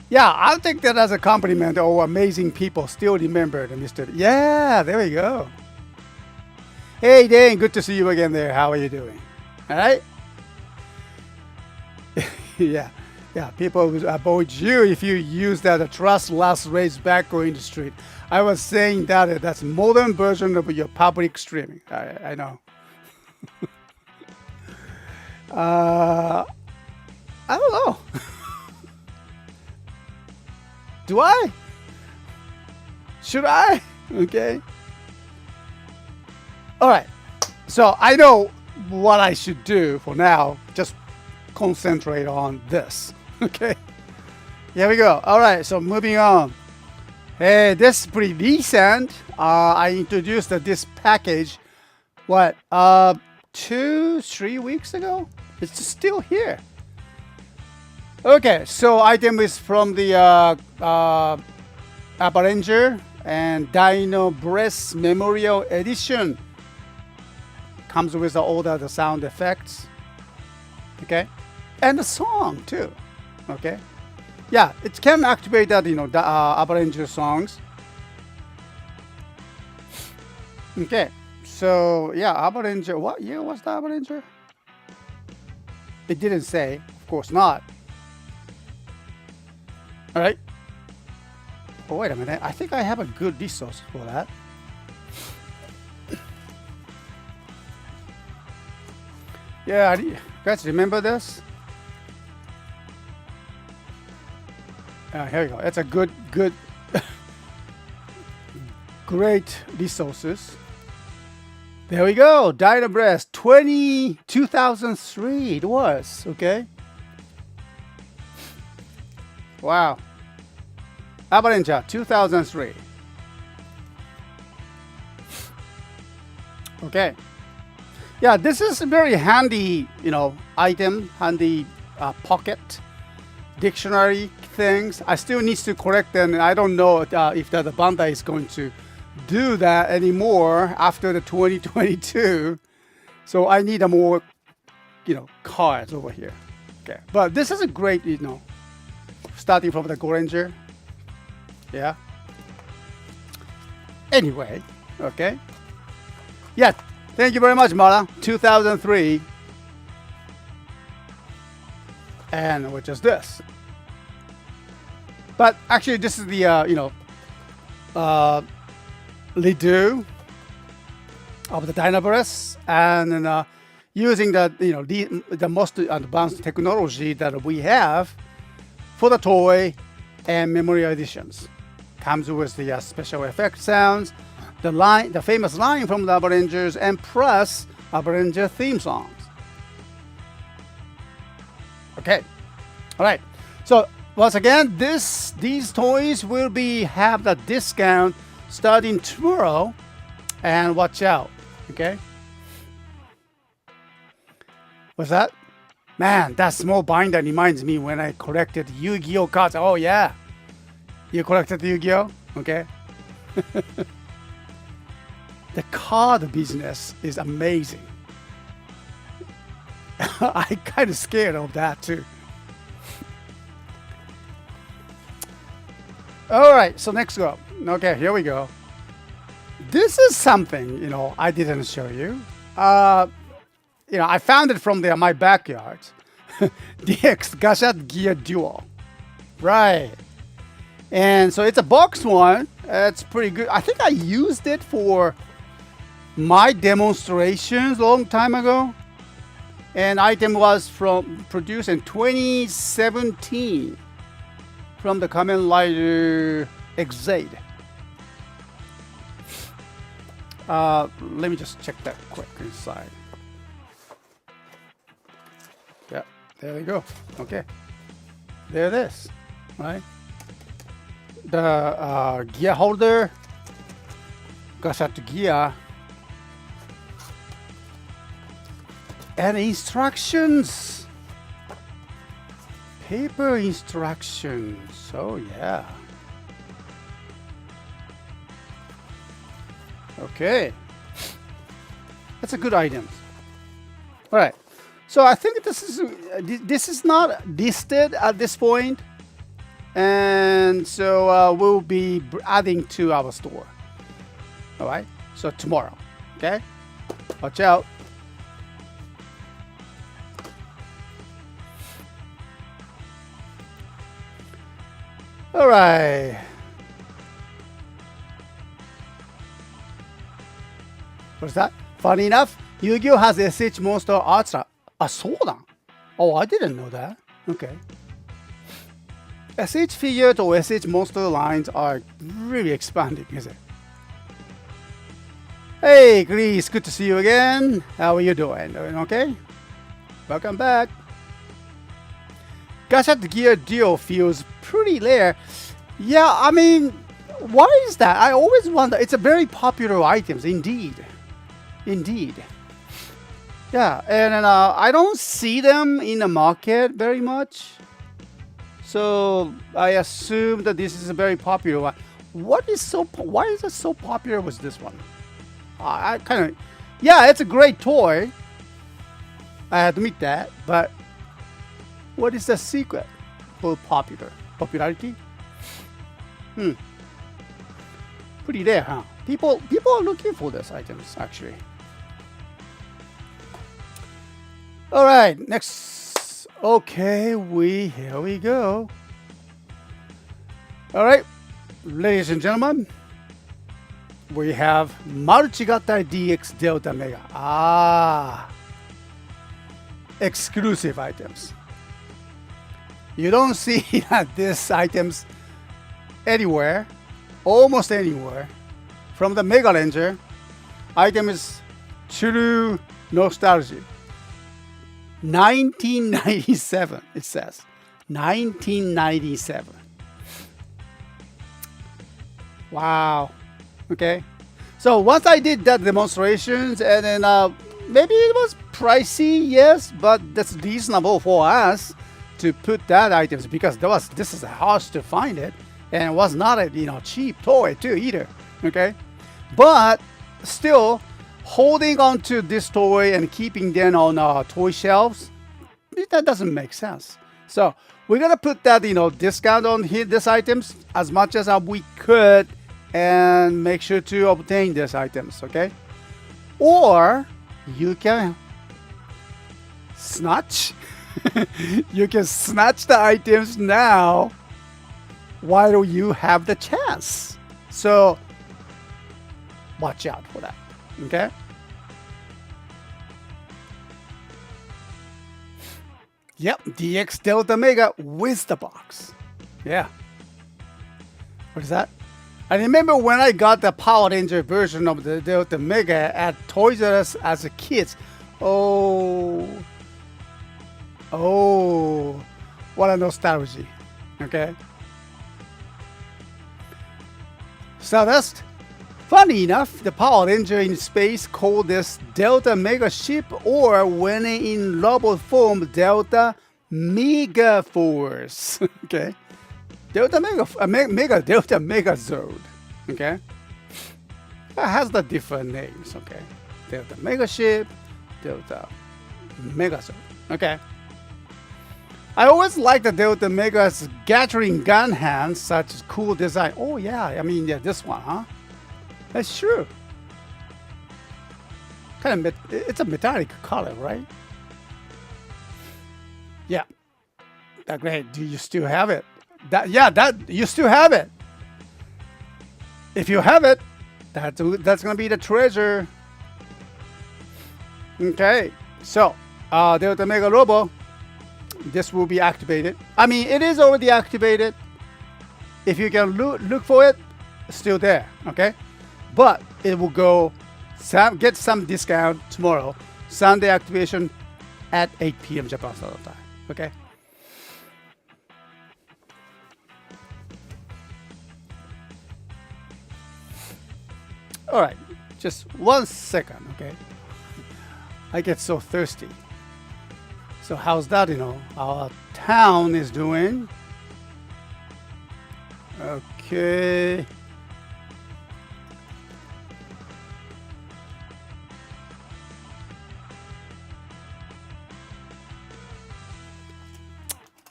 Yeah, I'll take that as a compliment. Oh, amazing people still remember the Mr. Yeah, there we go. Hey, Dane, good to see you again there. How are you doing? All right? Yeah, people will avoid you if you use that trust last race background in the street. I was saying that that's modern version of your public streaming. I know. I don't know. Do I? Should I? Okay. All right. So I know what I should do for now. Just concentrate on this. Okay. Here we go. All right. So moving on. Hey, this is pretty recent. I introduced this package. What? 2-3 weeks ago? It's still here. Okay, so item is from the Ranger and Dino Breast Memorial Edition. Comes with all the sound effects. Okay, and the song too. Okay, yeah, it can activate that, you know, the Ranger songs. Okay, so yeah, Ranger. What year was the Ranger? It didn't say. Of course not. All right. Oh, wait a minute. I think I have a good resource for that. Yeah, you guys remember this? Here we go. It's a good, great resources. There we go. Dino Breast 2003 it was. Okay. Wow. Avalanche 2003. Okay. Yeah, this is a very handy, you know, item, handy pocket dictionary things. I still need to correct them, and I don't know if the Bandai is going to do that anymore after the 2022. So I need a more, you know, cards over here. Okay, but this is a great, you know, starting from the Ranger. Yeah. Anyway, okay. Yeah, thank you very much, Mara. 2003. And which is this. But actually, this is the, you know, redo of the Dino Breast, and using the, you know, the most advanced technology that we have for the toy and memorial editions. Comes with the special effect sounds, the famous line from the Avengers, and plus Avenger theme songs. Okay, all right. So once again, these toys will have the discount starting tomorrow, and watch out. Okay. What's that? Man, that small binder reminds me when I collected Yu-Gi-Oh cards. Oh yeah. You collected Yu-Gi-Oh? Okay. The card business is amazing. I kind of scared of that too. All right, so next go. Okay, here we go. This is something, I didn't show you. I found it from my backyard. DX Gashat Gear Duo. Right. And so it's a box one. It's pretty good. I think I used it for my demonstrations a long time ago. And item was produced in 2017 from the Kamen Rider Exade. Let me just check that quick inside. Yeah, there we go. Okay, there it is. Right, the gear holder, Gashat gear, and instructions. Paper instructions. Oh yeah. Okay. That's a good item. All right. So I think this is not listed at this point, and so we'll be adding to our store. All right. So tomorrow. Okay. Watch out. All right. What's that? Funny enough, Yu-Gi-Oh! Has SH Monster Arts. Soだ. Oh, I didn't know that. Okay. SH figure to SH Monster lines are really expanding, is it? Hey, Grease, good to see you again. How are you doing? Doing okay? Welcome back. Gashat Gear Duo feels pretty rare. Yeah, I mean, why is that? I always wonder. It's a very popular item, indeed. Indeed. Yeah, and I don't see them in the market very much. So I assume that this is a very popular one. Why is it so popular with this one? I kind of, yeah, it's a great toy. I admit that, but what is the secret for popularity? Pretty rare, huh? People are looking for these items actually. All right, next. Okay, here we go. All right, ladies and gentlemen, we have Maruchigatai DX Delta Mega. Exclusive items. You don't see these items anywhere, almost anywhere. From the Mega Ranger, item is true nostalgia. 1997, it says. 1997. Wow. Okay. So once I did that demonstrations, and then maybe it was pricey, yes, but that's reasonable for us to put that items because this is hard to find it, and it was not a cheap toy too either. Okay, but still holding on to this toy and keeping them on toy shelves, that doesn't make sense. So we're gonna put that discount on these items as much as we could and make sure to obtain these items. Okay, or you can snatch. You can snatch the items now while you have the chance. So watch out for that. Okay. Yep, DX Delta Mega with the box. Yeah. What is that? I remember when I got the Power Ranger version of the Delta Mega at Toys R Us as a kid. Oh, what a nostalgia. Okay. Stardust. Funny enough, the Power Ranger in space called this Delta Mega Ship, or when in robot form, Delta Mega Force. Okay. Delta Mega Delta Megazord. Okay, that has the different names. Okay, Delta Mega Ship, Delta Megazord. Okay. I always like the Delta Mega's Gatling gun hands, such as cool design. Oh yeah, I mean yeah, this one, huh? That's true. Kind of, it's a metallic color, right? Yeah. That great. Do you still have it? That you still have it. If you have it, that's gonna be the treasure. Okay. So, Delta Mega Robo. This will be activated. I mean, it is already activated. If you can look for it, it's still there. Okay, but it will go. Get some discount tomorrow. Sunday activation at 8 p.m. Japan Standard Time. Okay. All right, just 1 second. Okay. I get so thirsty. So how's that, our town is doing? Okay.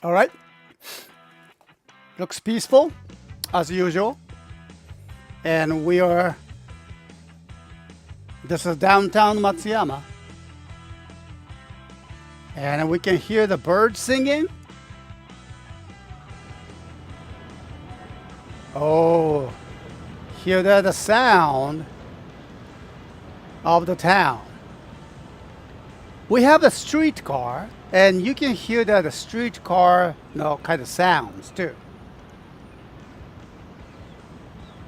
All right. Looks peaceful, as usual. And this is downtown Matsuyama. And we can hear the birds singing. Oh, hear the sound of the town. We have a streetcar, and you can hear the streetcar, kind of sounds too.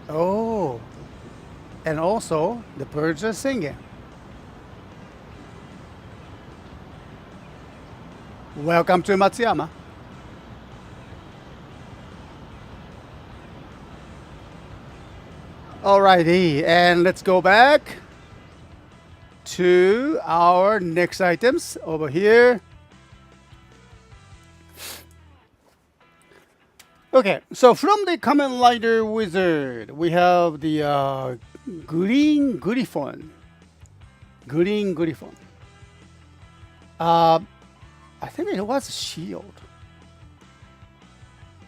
Oh, and also the birds are singing. Welcome to Matsuyama. Alrighty, and let's go back to our next items over here. Okay, so from the Kamen Rider Wizard, we have the Green Griffon. Green Griffon. I think it was a shield.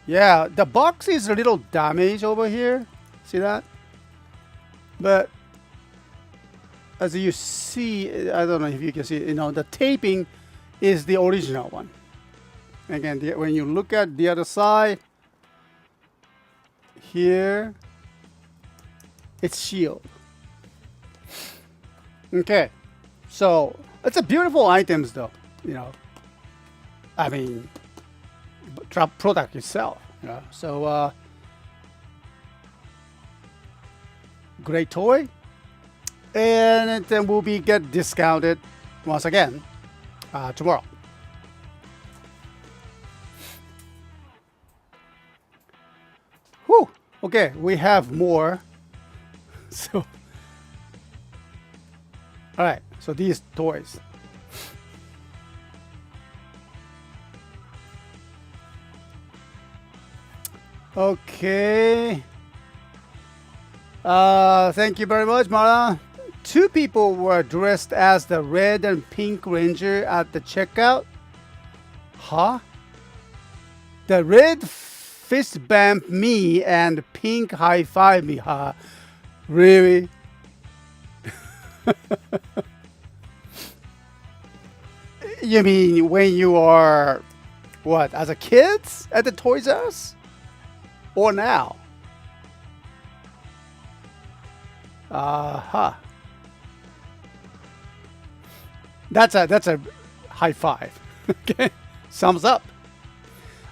Yeah, the box is a little damaged over here. See that? But as you see, I don't know if you can see, the taping is the original one. Again, when you look at the other side, here, it's shield. Okay, so it's a beautiful items though, I mean, product itself. So great toy, and then will be get discounted once again tomorrow. Whew. Okay, we have more. So, all right. So these toys. Okay. Thank you very much, Mara. 2 people were dressed as the red and pink ranger at the checkout. Huh? The red fist bump me and pink high five me. Huh? Really? You mean when you are, what, as a kid at the Toys R Us? Or now? That's a high five. Okay, thumbs up.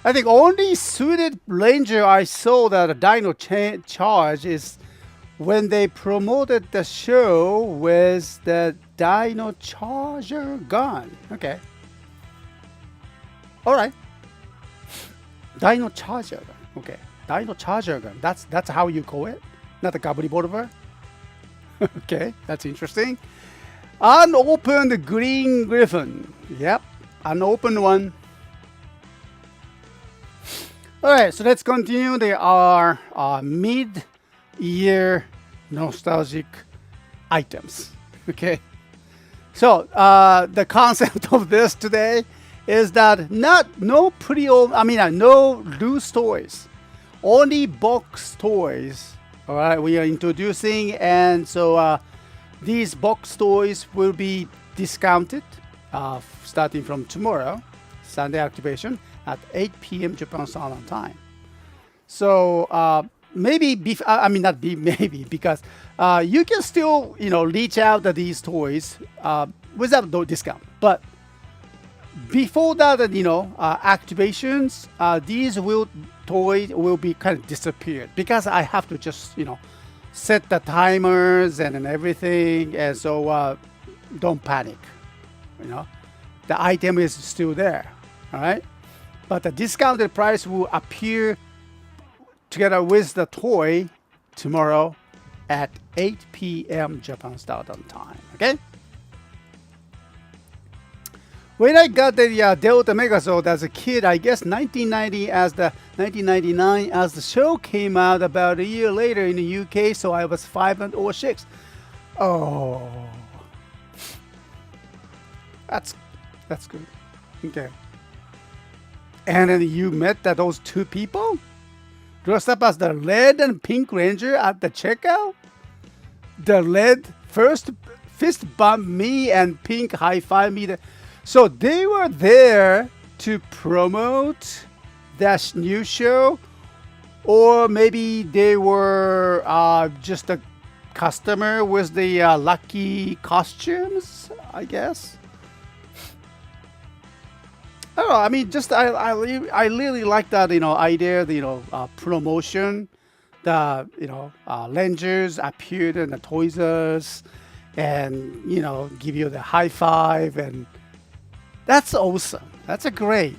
I think only suited ranger I saw that a Dino Charge is when they promoted the show with the Dino Charger gun. Okay. All right. Dino Charger gun. Okay. Dino Charger gun. That's how you call it. Not the Gabri Bolivar. Okay, that's interesting. Unopened Green Griffon. Yep, unopened one. All right, so let's continue. There are mid-year nostalgic items. Okay, so the concept of this today is that no pretty old, no loose toys, only box toys. All right, we are introducing, and so these box toys will be discounted starting from tomorrow, Sunday activation at 8 p.m. Japan Standard Time. So maybe, not be maybe, because you can still, reach out to these toys without no discount. But before that, activations, these toys will be kind of disappeared because I have to just, set the timers and everything. And so don't panic, the item is still there, all right? But the discounted price will appear together with the toy tomorrow at 8 p.m. Japan Standard Time. Okay? When I got the Delta Megazord as a kid, I guess 1999 as the show came out about a year later in the UK, so I was 5 or 6. Oh, that's good. Okay. And then you met those two people dressed up as the red and pink ranger at the checkout. The red first fist bump me and pink high five me. So they were there to promote that new show, or maybe they were just a customer with the lucky costumes, I guess. I don't know. I really like that idea. The promotion. The Rangers appeared in the Toys R Us, and give you the high five, and that's awesome. That's a great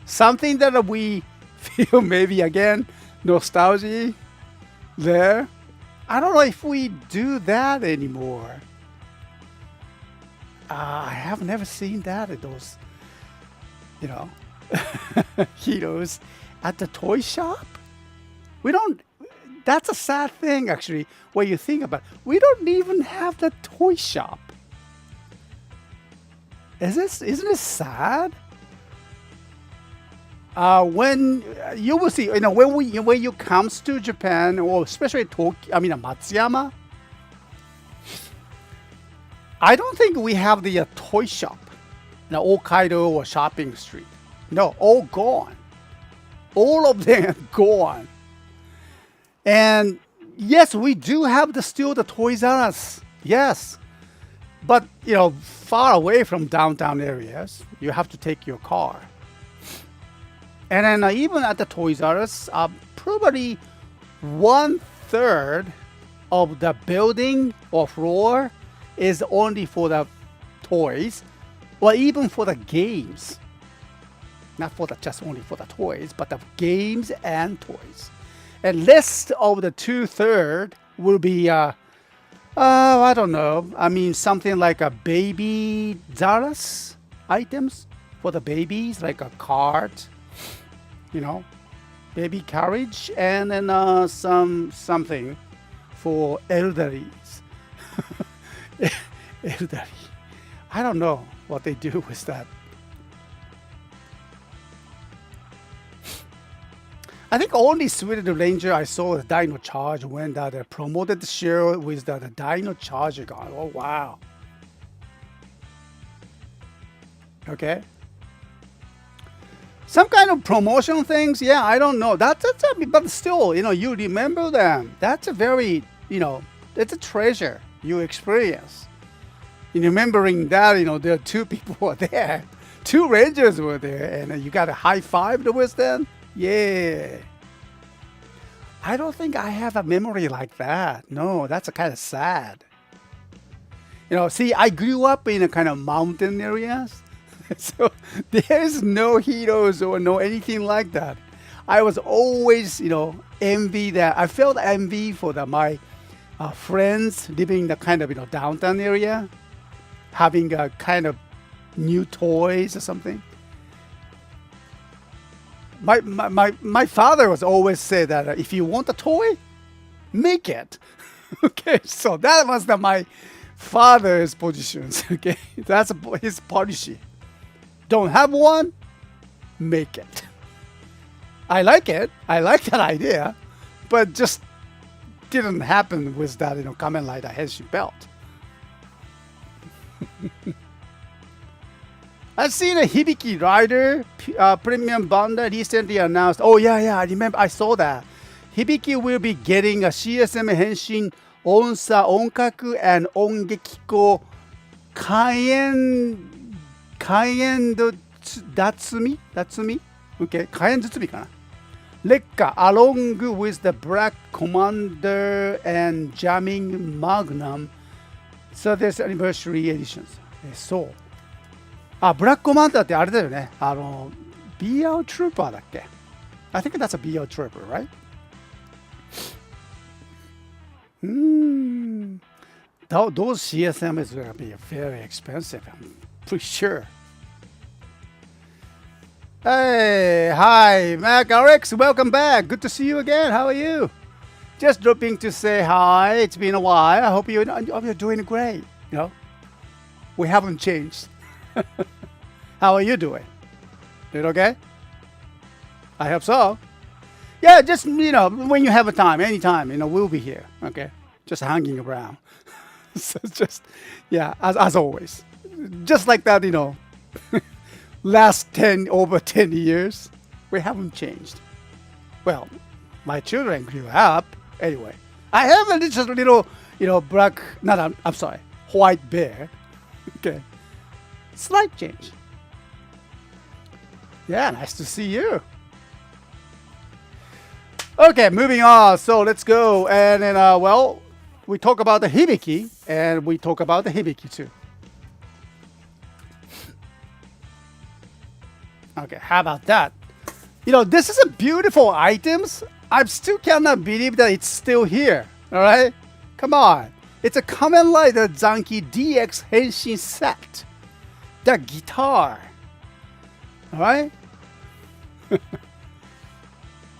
something that we feel maybe again nostalgia there. I don't know if we do that anymore. I have never seen that at those. Heroes at the toy shop. We don't. That's a sad thing, actually, when you think about it. We don't even have the toy shop. Isn't it sad? When you will see, when you comes to Japan, or especially Tokyo, Matsuyama, I don't think we have the toy shop. Hokkaido or shopping street. No, all gone. All of them gone. And yes, we do have still the Toys R Us. Yes. But, far away from downtown areas, you have to take your car. And then even at the Toys R Us, probably 1/3 of the building or floor is only for the toys. Well, even for the games, not for just only for the toys, but the games and toys. And rest of the 2/3 will be, I don't know. Something like a baby Zaras items for the babies, like a cart, baby carriage, and then something for elderlies. Elderly. I don't know what they do with that. I think only Sweden Ranger I saw the Dino Charge when they promoted the show with the Dino Charge gun. Oh wow. Okay. Some kind of promotion things, yeah, I don't know. But still, you remember them. That's a very, it's a treasure you experience. In remembering that, there are two people were there. Two Rangers were there, and you got a high five with them. Yeah. I don't think I have a memory like that. No, that's kind of sad. See, I grew up in a kind of mountain areas. So there's no heroes or no anything like that. I was always, envy that. I felt envy for my friends living in the kind of, downtown area, having a kind of new toys or something. my father was always say that if you want a toy, make it. Okay, so that was my father's positions. Okay, that's his policy. Don't have one, make it. I like it. I like that idea, but just didn't happen with that, Kamen Rider Henshin belt. I've seen a Hibiki Rider premium bundle recently announced. Oh yeah, I remember. I saw that. Hibiki will be getting a CSM Henshin Onsa Onkaku and Ongekiko Kaien Datsumi? Okay, Kaien Datsumi かな Lekka along with the Black Commander and Jamming Magnum. So there's anniversary editions. そう。あ、ブラックコマンダーってあれだよね。BL Trooper だっけ I think that's a BL Trooper, right? Those CSM is going to be very expensive, I'm pretty sure. Hey, hi, Mac RX, welcome back. Good to see you again. How are you? Just dropping to say hi. It's been a while. I hope you're doing great. We haven't changed. How are you doing? Doing okay? I hope so. Yeah, just, when you have a time, anytime, we'll be here. Okay? Just hanging around. So just, yeah, as always. Just like that, last over 10 years, we haven't changed. Well, my children grew up. Anyway, I have a little, black, I'm sorry, white bear. Okay. Slight change. Yeah, nice to see you. Okay, moving on. So let's go. And then, we talk about the Hibiki, and we talk about the Hibiki too. Okay, how about that? This is a beautiful items. I still cannot believe that it's still here. All right? Come on. It's a Kamen Rider Zanki DX Henshin set. The guitar. All right?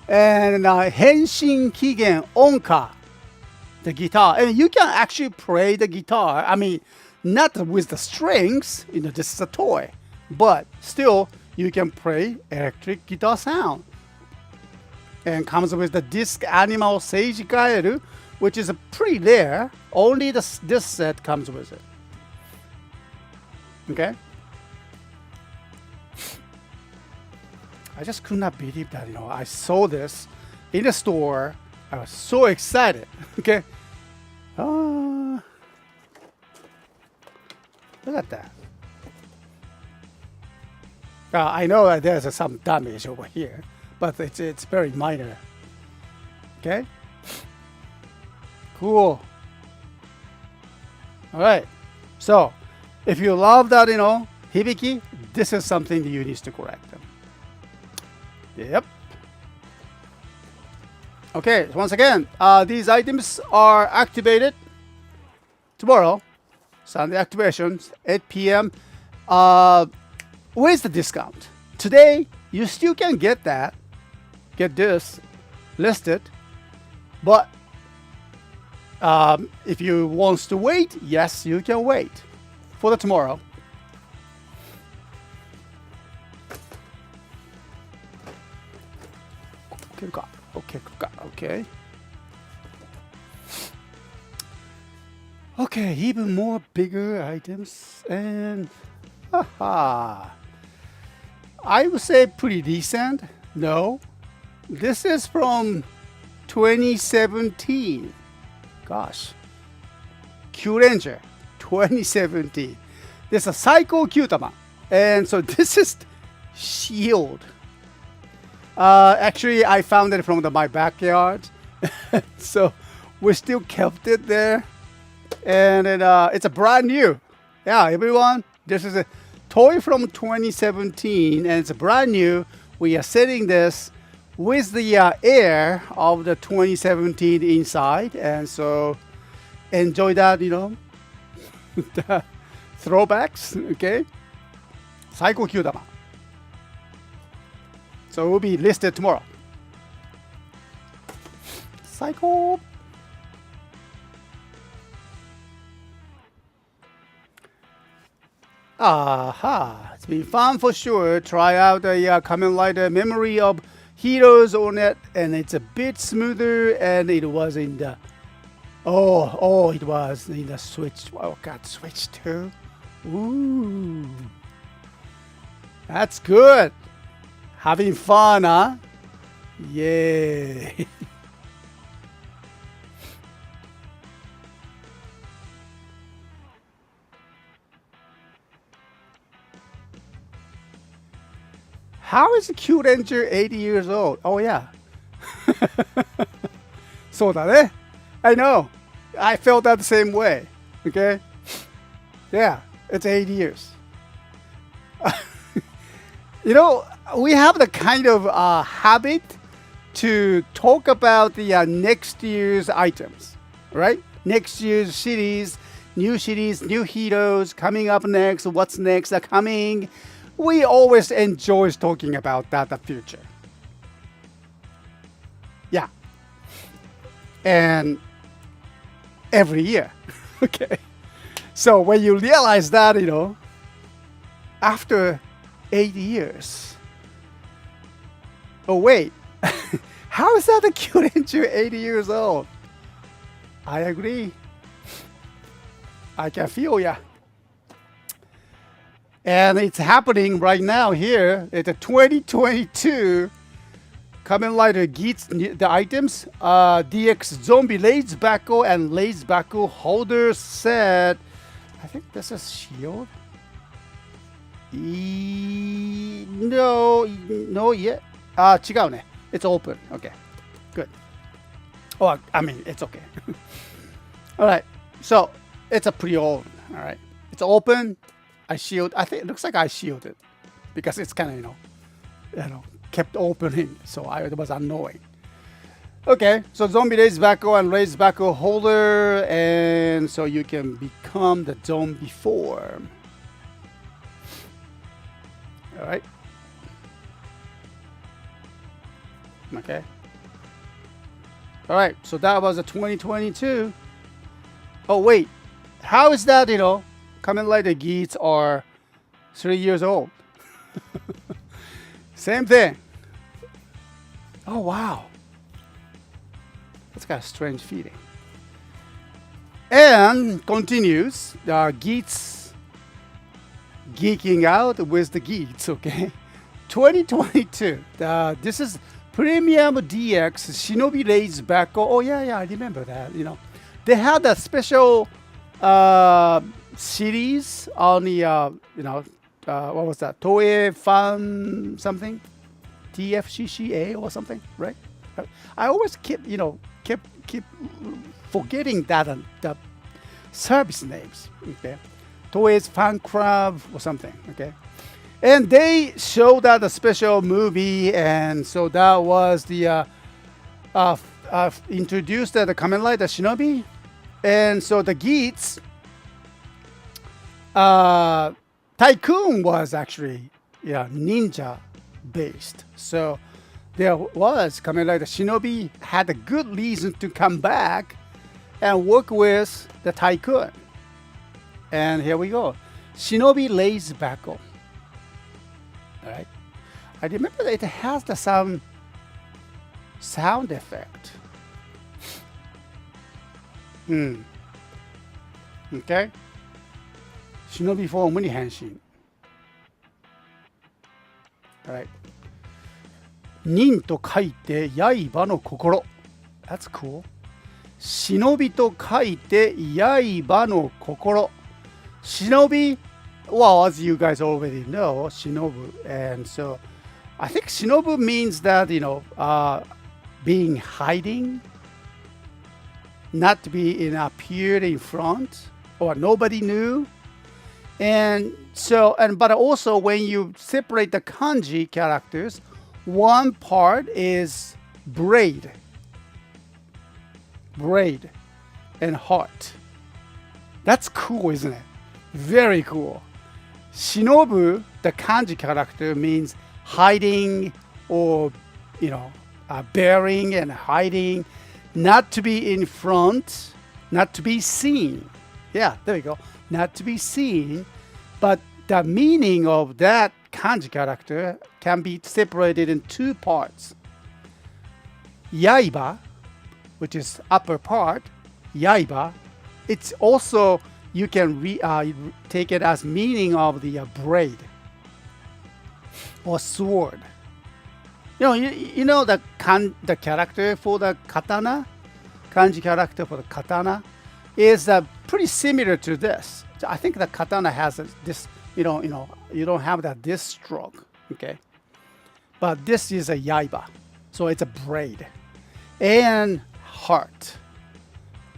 And Henshin Kigen Onka. The guitar. And you can actually play the guitar. I mean, not with the strings. This is a toy. But still, you can play electric guitar sound. And comes with the disc Animal Seiji Kaeru, which is a pretty rare. Only this set comes with it. Okay? I just could not believe that, I saw this in the store. I was so excited. Okay? Look at that. I know that there's some damage over here, but it's very minor. Okay? Cool. All right. So, if you love that, Hibiki, this is something that you need to collect. Yep. Okay, once again, these items are activated tomorrow. Sunday activations, 8 p.m. Where's the discount? Today, you still can get that. Get this listed. But if you want to wait, yes, you can wait for the tomorrow. Okay, even more bigger items and I would say pretty decent. No, this is from 2017. Gosh, Q Ranger 2017. This is a Psycho Kyutama, and so this is Shield. Actually, I found it from my backyard, so we still kept it there, and it's a brand new. Yeah, everyone, this is a toy from 2017, and it's a brand new. We are setting this with the air of the 2017 inside, and so enjoy that, the throwbacks. Okay, Psycho Kyutama. So it will be listed tomorrow. Cycle. Aha! It's been fun for sure. Try out the Kamen Rider Memory of Heroes on it, and it's a bit smoother. And it was in the it was in the Switch. Oh, got Switch too. Ooh, that's good. Having fun, huh? Yay! How is Cute Ranger 80 years old? Oh yeah. そうだね. I know. I felt that the same way. Okay? Yeah, it's 80 years. You know, we have the kind of habit to talk about the next year's items, right? Next year's series, new heroes coming up next, what's next coming. We always enjoy talking about that, the future. Yeah. And every year. Okay. So when you realize that, you know, after 80 years. Oh, wait. How is that a cute Ranger 80 years old? I agree. I can feel ya. And it's happening right now here. It's a 2022 Kamen Rider Geats, the items. DX Zombie Lace Buckle and Lace Buckle Holder set. I think this is shield. No yet. 違うね. It's open. Okay. Good. Oh, I mean, it's okay. Alright. So, it's a pre-owned. Alright. It's open. I think it looks like I shielded because it's kind of, kept opening. So it was annoying. Okay, so zombie lace buckle and lace buckle holder, and so you can become the zombie form. All right. Okay. All right, so that was a 2022. Oh wait, how is that? Kamen Rider Geats are 3 years old. Same thing. Oh, wow. That's got a strange feeling. And continues. Geats geeking out with the Geats, okay? 2022. This is Premium DX Shinobi Lace Buckle. Oh, yeah, I remember that. They had a special series on the what was that, Toei Fan something, TFCCA or something, right? I always keep forgetting that the service names. Okay, Toei's Fan Club or something. Okay, and they showed that a special movie, and so that was the introduced the Kamen Rider Shinobi, and so the Geats. Tycoon was actually ninja based. So there was Kamen Rider Shinobi had a good reason to come back and work with the Tycoon. And here we go. Shinobi Lace Buckle. Alright. I remember that it has the sound effect. Okay. 忍びフォームに変身。Alright. 忍と書いて刃の心。That's cool. 忍びと書いて刃の心。忍び, well, as you guys already know, 忍ぶ. And so I think 忍ぶ means that, being hiding, not to be appeared in front, or nobody knew. And so, but also when you separate the kanji characters, one part is braid and heart. That's cool, isn't it? Very cool. Shinobu, the kanji character, means hiding or, bearing and hiding, not to be in front, not to be seen. Yeah, there we go. Not to be seen, but the meaning of that kanji character can be separated in two parts. Yaiba, which is upper part, yaiba, it's also, you can take it as meaning of the blade or sword. You know the character for the katana, kanji character for the katana is pretty similar to this. I think the katana has this, you don't have this stroke, okay? But this is a yaiba, so it's a blade. And heart.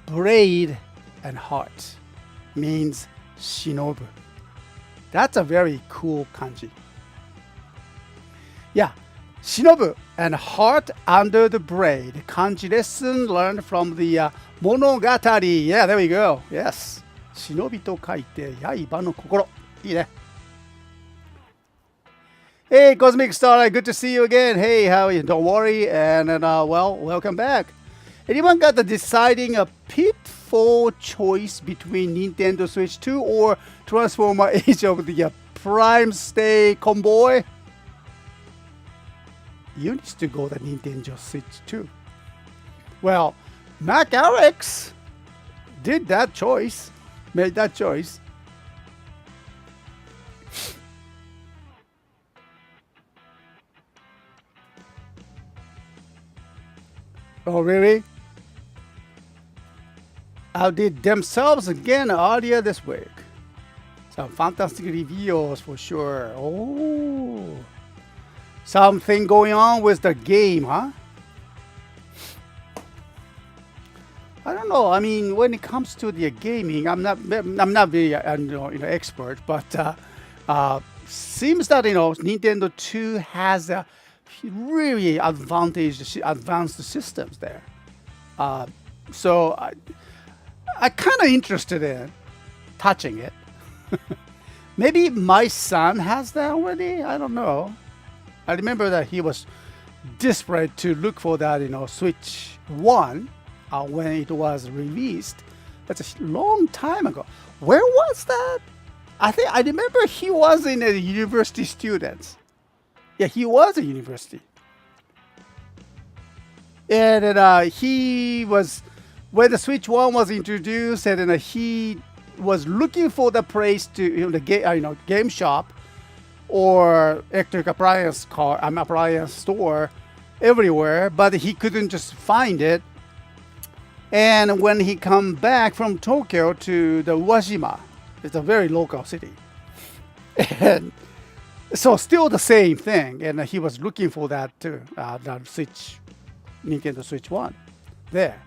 Blade and heart means shinobu. That's a very cool kanji. Yeah, shinobu and heart under the blade. Kanji lesson learned from the monogatari. Yeah, there we go. Yes. Shinobi to kaite yaiba no kokoro. いいね. Hey, Cosmic Starlight, good to see you again. Hey, how are you? Don't worry. And welcome back. Anyone got the deciding a pitfall choice between Nintendo Switch 2 or Transformer Age of the Prime Stay Convoy? You need to go the Nintendo Switch 2. Well, Mac Alex did that choice, made that choice. Oh, really? Outdid themselves again earlier this week. Some fantastic reviews for sure. Oh, something going on with the game, huh? I don't know. I mean, when it comes to the gaming, I'm not very expert, but seems that Nintendo 2 has a really advanced systems there. So I kind of interested in touching it. Maybe my son has that already. I don't know. I remember that he was desperate to look for that, Switch 1 when it was released. That's a long time ago. Where was that? I remember he was in a university student. Yeah, he was a university. And he was, when the Switch 1 was introduced, and he was looking for the place to, the game shop or electric appliance store everywhere, but he couldn't just find it. And when he come back from Tokyo to the Uwajima, it's a very local city. And so still the same thing, and he was looking for that too, the Switch, Nintendo Switch 1 there.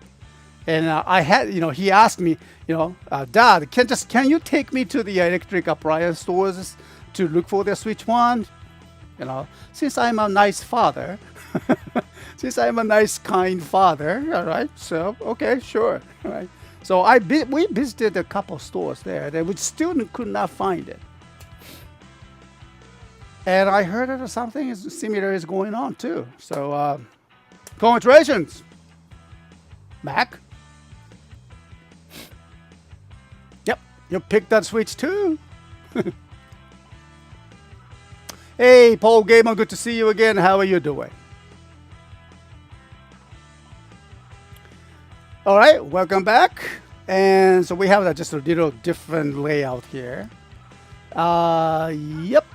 And I had, he asked me, Dad, can you take me to the electric appliance stores to look for the Switch 1? Since I'm a nice father, since I'm a nice, kind father, all right, so, okay, sure, all right. So we visited a couple stores there, and we still could not find it. And I heard that something similar is going on too. So, congratulations, Mac. Yep, you picked that Switch too. Hey, Paul Gamer, good to see you again. How are you doing? All right, welcome back. And so we have just a little different layout here. Yep.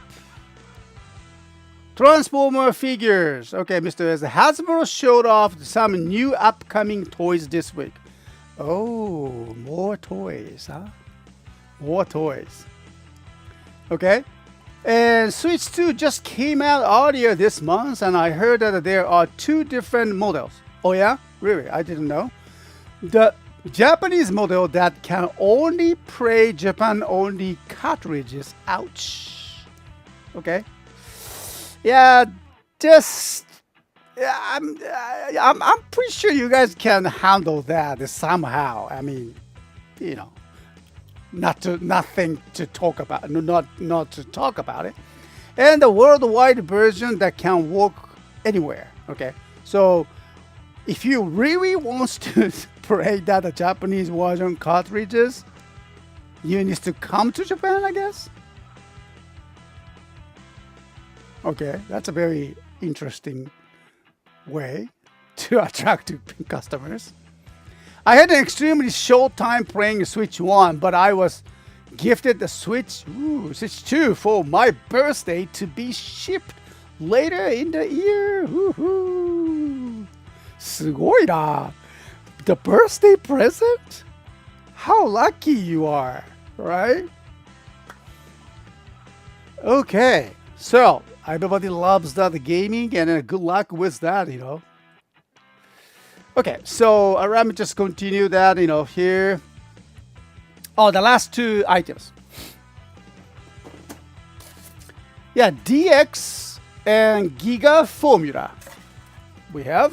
Transformer figures. Okay, Mr. S. Hasbro showed off some new upcoming toys this week. Oh, more toys, huh? More toys. Okay. And Switch 2 just came out earlier this month, and I heard that there are 2 different models. Oh yeah? Really? I didn't know. The Japanese model that can only play Japan-only cartridges. Ouch. Okay. Yeah, I'm pretty sure you guys can handle that somehow. I mean, nothing to talk about, not to talk about it. And the worldwide version that can work anywhere. Okay, so if you really want to play that the Japanese version cartridges, you need to come to Japan, I guess. Okay, that's a very interesting way to attract customers. I had an extremely short time playing Switch 1, but I was gifted the Switch 2 for my birthday to be shipped later in the year. Woohoo! すごいな. The birthday present? How lucky you are, right? Okay, so everybody loves that gaming, and good luck with that, you know. Okay, so let me just continue that, you know, here. Oh, the last two items. Yeah, DX and Giga Formula. We have.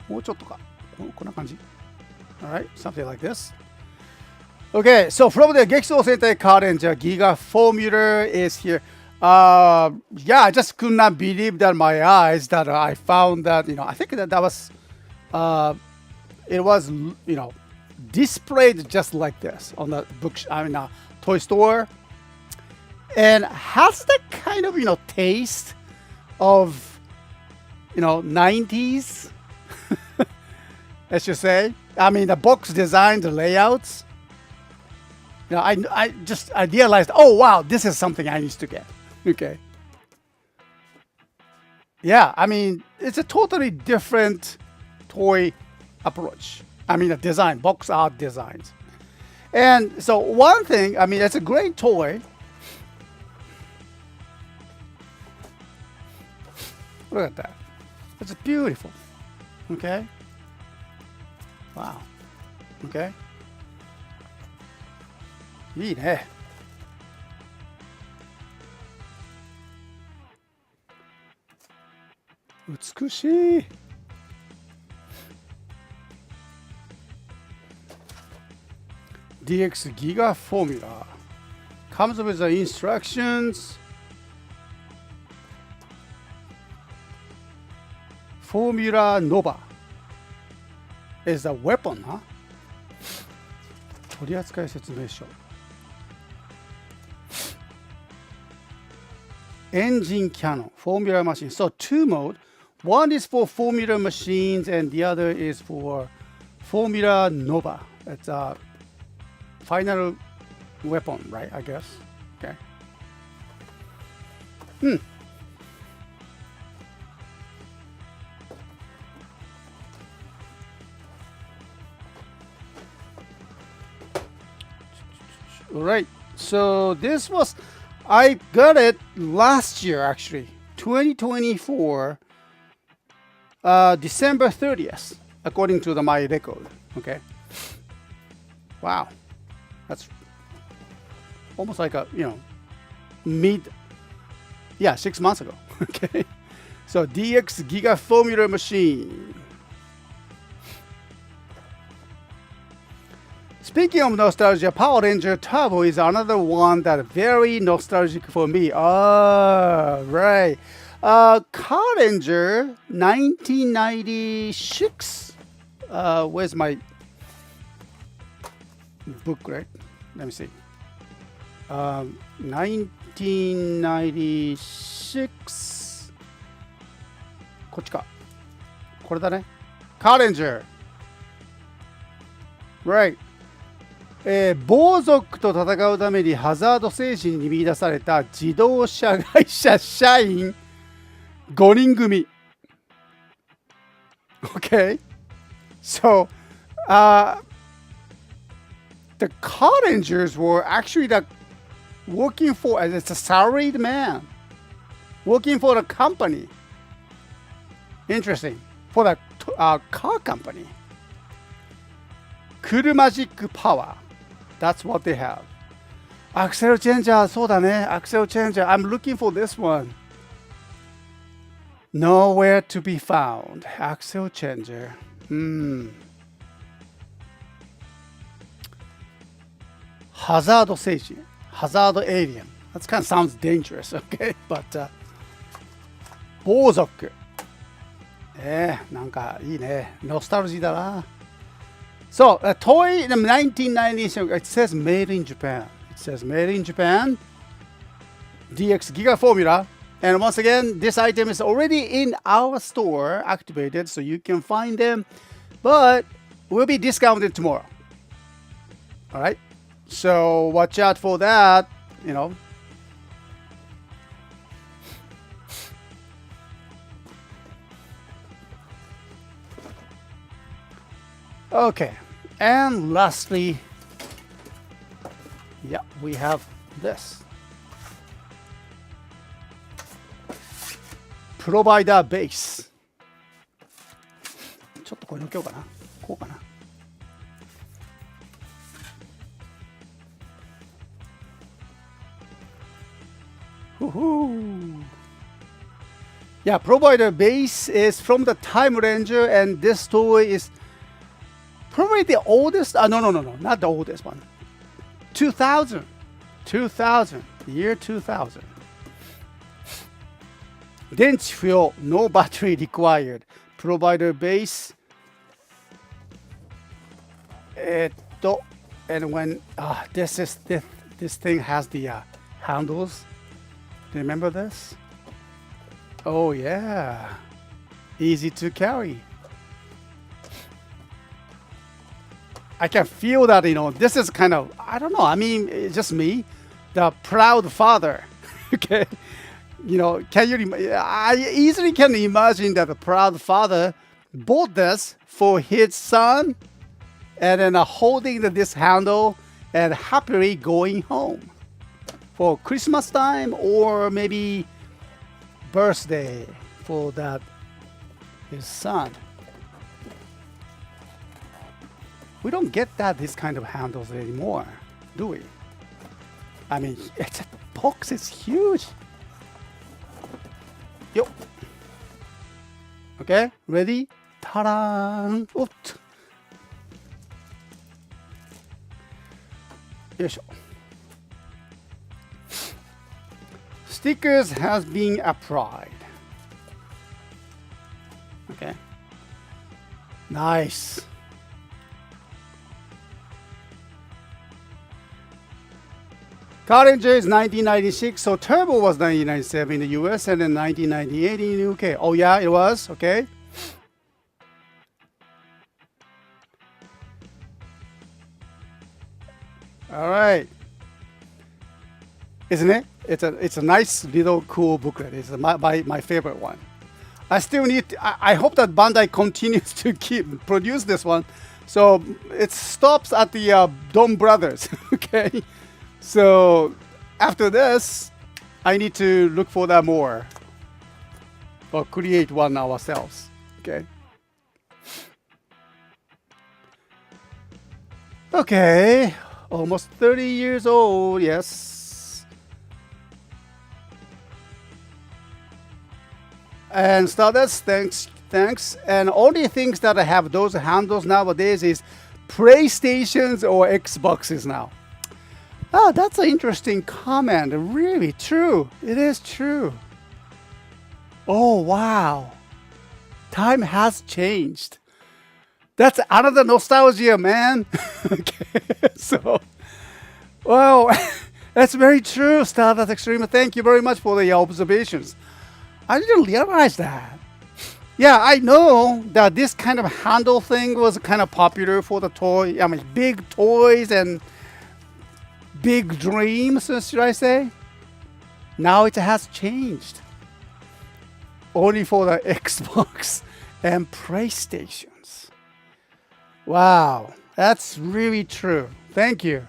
もうちょっとか。こんな感じ。Alright, something like this. Okay, so from the Gekisou Sentai card Ranger, Giga Formula is here. Yeah, I just could not believe that my eyes that I found that, you know, I think that was, it was, you know, displayed just like this on the toy store, and has that kind of, you know, taste of, you know, 90s, let's just say. I mean, the box design, the layouts. You know, I realized, oh wow, this is something I need to get. Okay. Yeah, I mean, it's a totally different toy approach. I mean, the design, box art designs. And so one thing, I mean, it's a great toy. Look at that. It's beautiful. Okay. Wow. Okay. いいね。美しい。DX Giga Formula comes with the instructions. Formula Nova is a weapon, huh? 取扱説明書。Engine cannon, formula machine. So two mode. One is for formula machines and the other is for Formula Nova. It's a final weapon, right? I guess. Okay. All right. So this was, I got it last year actually, 2024. December 30th, according to my record. Okay. Wow. That's almost like a, you know, 6 months ago. Okay. So DX Giga Formula Machine. Speaking of nostalgia, Power Ranger Turbo is another one that very nostalgic for me. Oh, right. Car Ranger 1996. Where's my book, right? Let me see. 1996. こっちか。これだね。Car Ranger. Right. 暴族と戦うためにハザード精神に見出された自動車会社社員5人組. Okay, so the car rangers were actually working for as a salaried man, working for a company. Interesting, for the car company. Cool Magic Power. That's what they have. Axle changer, そうだね. Axle changer. I'm looking for this one. Nowhere to be found. Axle changer. Hazard 精神. Hazard alien. That kind of sounds dangerous, okay? But 暴族。なんかいいね。ノスタルジーだな。So, a toy in 1997, it says made in Japan. It says made in Japan. DX Giga Formula. And once again, this item is already in our store, activated, so you can find them. But will be discounted tomorrow. All right? So watch out for that, you know. Okay, and lastly, yeah, we have this. Provider base. ちょっとこれ抜けようかな。こうかな。Woohoo! Yeah, provider base is from the Time Ranger, and this toy is probably the oldest. No, not the oldest one. 2000. Year 2000. 電池不要 no battery required. Provider base. And when this thing has the handles. Do you remember this? Oh yeah. Easy to carry. I can feel that, you know, this is kind of, I don't know, I mean, it's just me, the proud father. Okay. You know, I easily can imagine that the proud father bought this for his son and then holding this handle and happily going home for Christmas time or maybe birthday for that his son. We don't get this kind of handles anymore, do we? I mean, the box is huge. Yo. Okay, ready? Ta-da! Stickers has been applied. Okay. Nice. Car Ranger is 1996, so Turbo was 1997 in the US and then 1998 in the UK. Oh yeah, it was? Okay. All right. Isn't it? It's a nice little cool booklet. It's my favorite one. I still need. I hope that Bandai continues to produce this one, so it stops at the Dom Brothers. Okay. So after this, I need to look for that more or create one ourselves. Okay. Okay. Almost 30 years old. Yes. And Stardust, thanks. And only things that I have those handles nowadays is PlayStations or Xboxes now. Oh, that's an interesting comment. Really true. It is true. Oh, wow. Time has changed. That's another nostalgia, man. Okay. So, well, that's very true, Stardust Extreme. Thank you very much for the observations. I didn't realize that. Yeah, I know that this kind of handle thing was kind of popular for the toy. I mean, big toys and big dreams, should I say? Now it has changed. Only for the Xbox and PlayStations. Wow, that's really true. Thank you.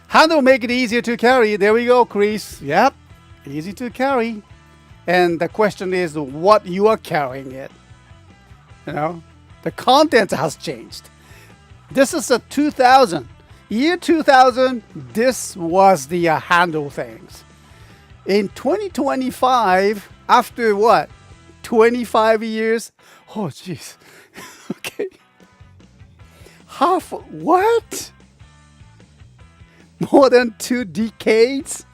Handle make it easier to carry. There we go, Chris. Yep, easy to carry. And the question is what you are carrying it. You know, the content has changed. This is a 2000. Year 2000, this was the handle things. In 2025, after what? 25 years? Oh, jeez. Okay. What? more than 2 decades.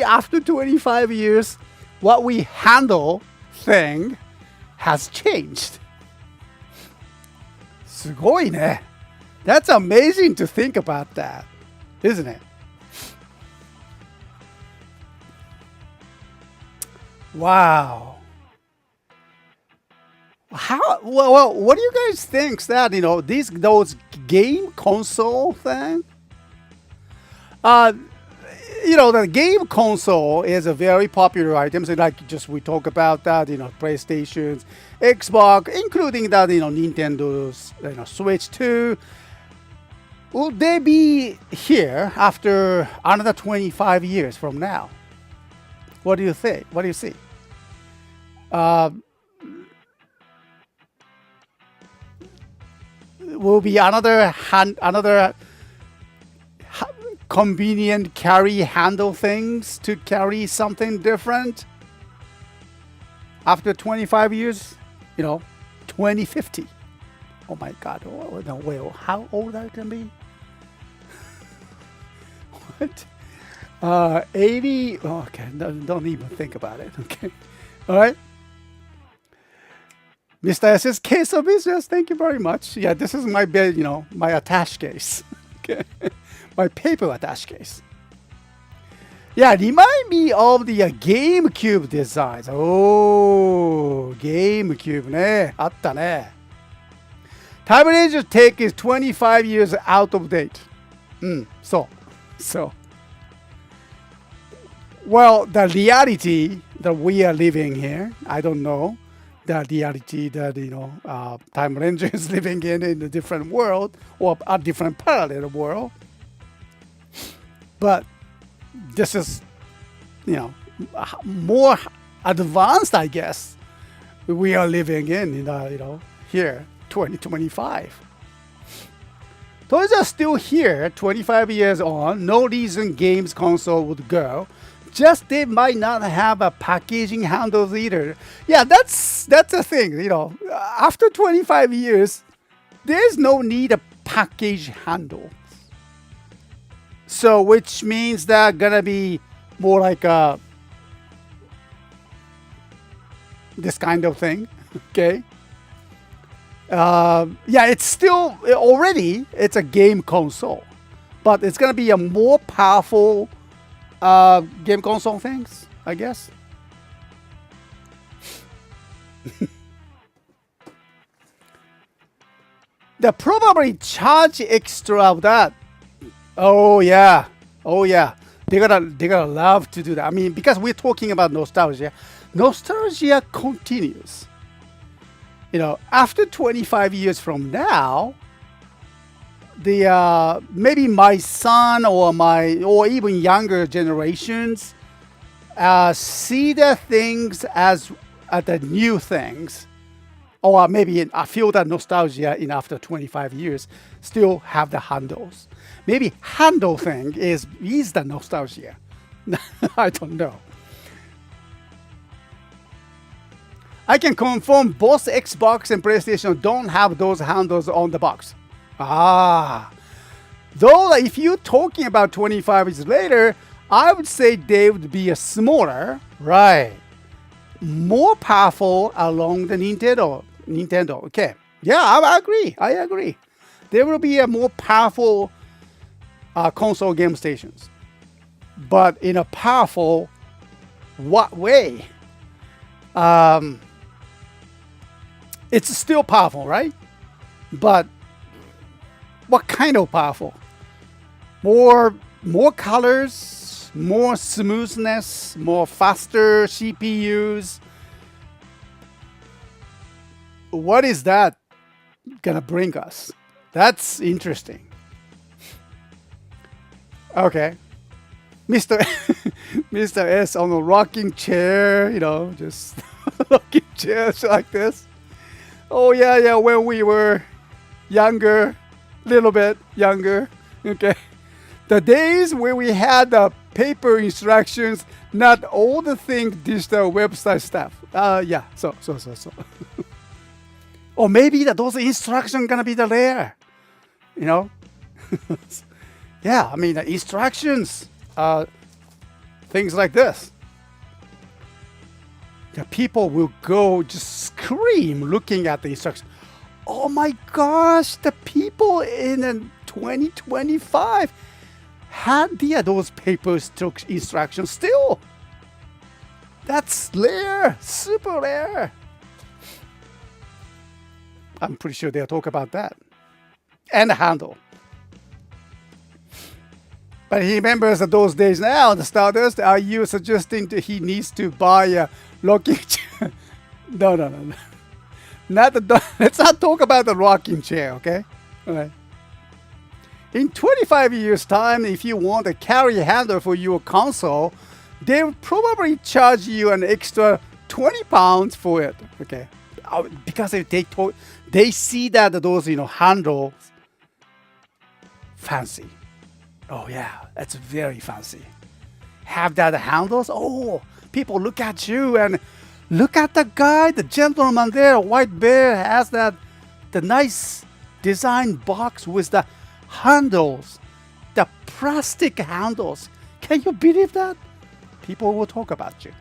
After 25 years, what we handle thing has changed. すごいね. That's amazing to think about that, isn't it? Wow. Well, what do you guys think that, those game console thing? The game console is a very popular item. So like just we talk about that, PlayStations, Xbox, including that, Nintendo's, Switch 2. Will they be here after another 25 years from now? What do you think? What do you see? Will be another convenient carry handle things to carry something different after 25 years, 2050. Oh my God! No way! How old that can be? What? 80. Oh, okay, don't even think about it. Okay, all right. Mr. S's case of business. Thank you very much. Yeah, this is my bed. My attache case. Okay, my paper attache case. Yeah, remind me of the GameCube designs. Oh, GameCube ね。あったね。Time Ranger Take is 25 years out of date. So. Well, the reality that we are living here, I don't know. The reality that, Time Ranger is living in a different world or a different parallel world. But this is, more advanced, I guess. We are living in, here, 2025. Toys are still here, 25 years on. No reason games console would go. Just they might not have a packaging handles either. Yeah, that's the thing. After 25 years, there's no need of package handles. So, which means that gonna be more like this kind of thing. Okay. Yeah, it's still already it's a game console, but it's gonna be a more powerful game console things, I guess. They'll probably charge extra of that. Oh yeah. They're gonna love to do that. I mean, because we're talking about nostalgia. Nostalgia continues. After 25 years from now, the maybe my son or even younger generations see the things as the new things, or maybe I feel that nostalgia in after 25 years still have the handles. Maybe handle thing is the nostalgia. I don't know. I can confirm both Xbox and PlayStation don't have those handles on the box. Though if you're talking about 25 years later, I would say they would be a smaller, right? More powerful along the Nintendo. Okay. Yeah, I agree. There will be a more powerful console game stations. But in a powerful what way? It's still powerful, right? But what kind of powerful? More colors, more smoothness, more faster CPUs. What is that gonna bring us? That's interesting. Okay. Mr. Mr. S on a rocking chair, just rocking chairs like this. Oh yeah, when we were younger, little bit younger, okay. The days where we had the paper instructions, not all the things digital website stuff. Yeah, so. Or maybe those instructions gonna be the rare, Yeah, I mean, the instructions, things like this. The people will go just scream looking at the instructions. Oh my gosh, the people in 2025 had those papers took instructions still. That's rare, super rare. I'm pretty sure they'll talk about that. And the handle. But he remembers that those days now, the Stardust. Are you suggesting that he needs to buy a rocking chair? No. Let's not talk about the rocking chair, okay? All right. In 25 years' time, if you want a carry handle for your console, they will probably charge you an extra 20 pounds for it, okay? Because they see that those handles fancy. Oh yeah, that's very fancy. Have that handles. Oh, people look at you and look at the guy, the gentleman there, white bear has the nice design box with the handles, the plastic handles. Can you believe that? People will talk about you.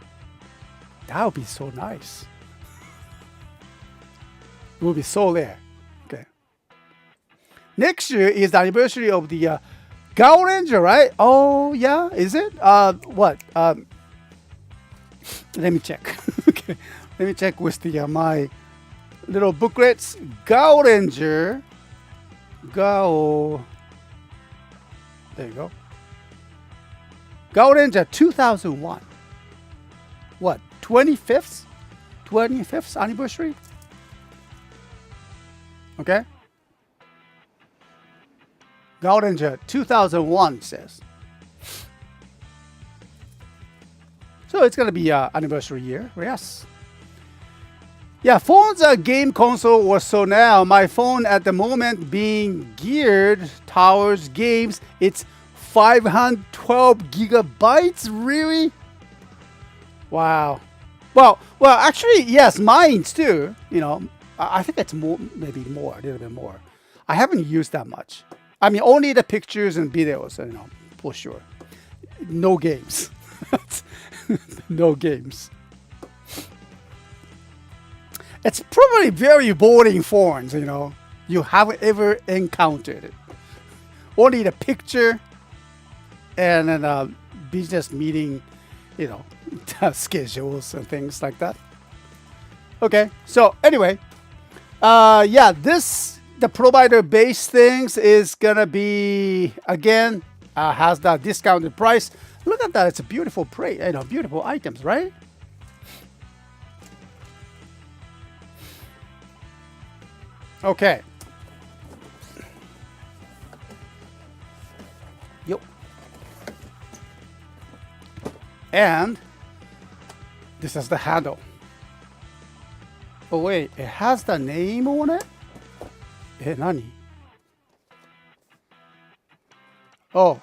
That would be so nice. It will be so rare. Okay. Next year is the anniversary of the Gao Ranger, right? Oh yeah, is it? What? Let me check. Okay, let me check with my little booklets. Gao Ranger. Gao. There you go. Gao Ranger 2001. What? 25th? 25th anniversary? Okay. Gao Ranger 2001 says. So it's going to be an anniversary year. Yes. Yeah, phones are game console or so now. My phone at the moment being geared towards games. It's 512 gigabytes. Really? Wow. Well, actually, yes, mine's too. I think it's more, maybe more, a little bit more. I haven't used that much. I mean, only the pictures and videos, for sure. No games. No games. It's probably very boring phones, you haven't ever encountered it. Only the picture and then business meeting, schedules and things like that. Okay, so anyway, the provider base things is gonna be again has that discounted price. Look at that, it's a beautiful beautiful items, right? Okay. Yep. And this is the handle. Oh wait, it has the name on it? Nani? Oh.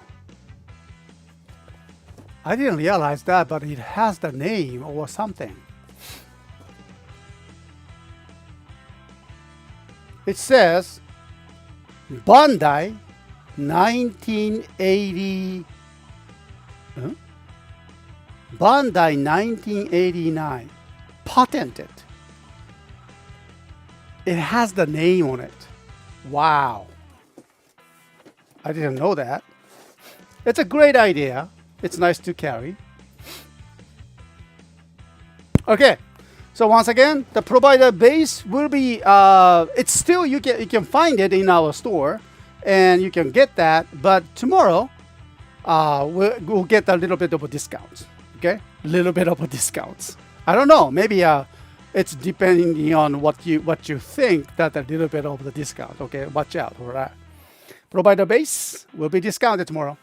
I didn't realize that, but it has the name or something. It says Bandai 1980. Huh? Bandai 1989. Patented. It has the name on it. Wow. I didn't know that. It's a great idea. It's nice to carry. Okay. So once again, the provider base will be, it's still, you can find it in our store and you can get that. But tomorrow, we'll get a little bit of a discount. Okay. A little bit of a discount. I don't know. Maybe, it's depending on what you think that a little bit of the discount. Okay. Watch out for that. Provider base will be discounted tomorrow.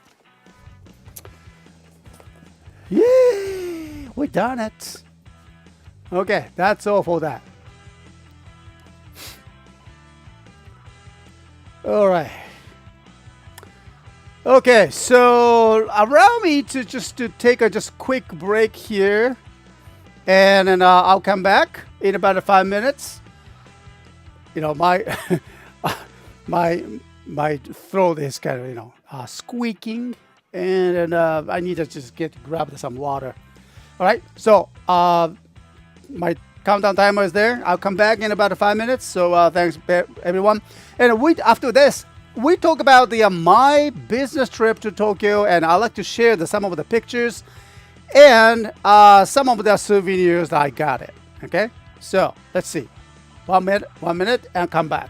Yay! We done it. Okay, that's all for that. All right. Okay, so allow me to take a quick break here, and then I'll come back in about 5 minutes. My throat is kind of squeaking, and I need to just grab some water. All right, so my countdown timer is there. I'll come back in about 5 minutes. So thanks everyone. And after this, we talk about the my business trip to Tokyo, and I like to share some of the pictures and some of the souvenirs that I got it. Okay, so let's see. 1 minute, and come back.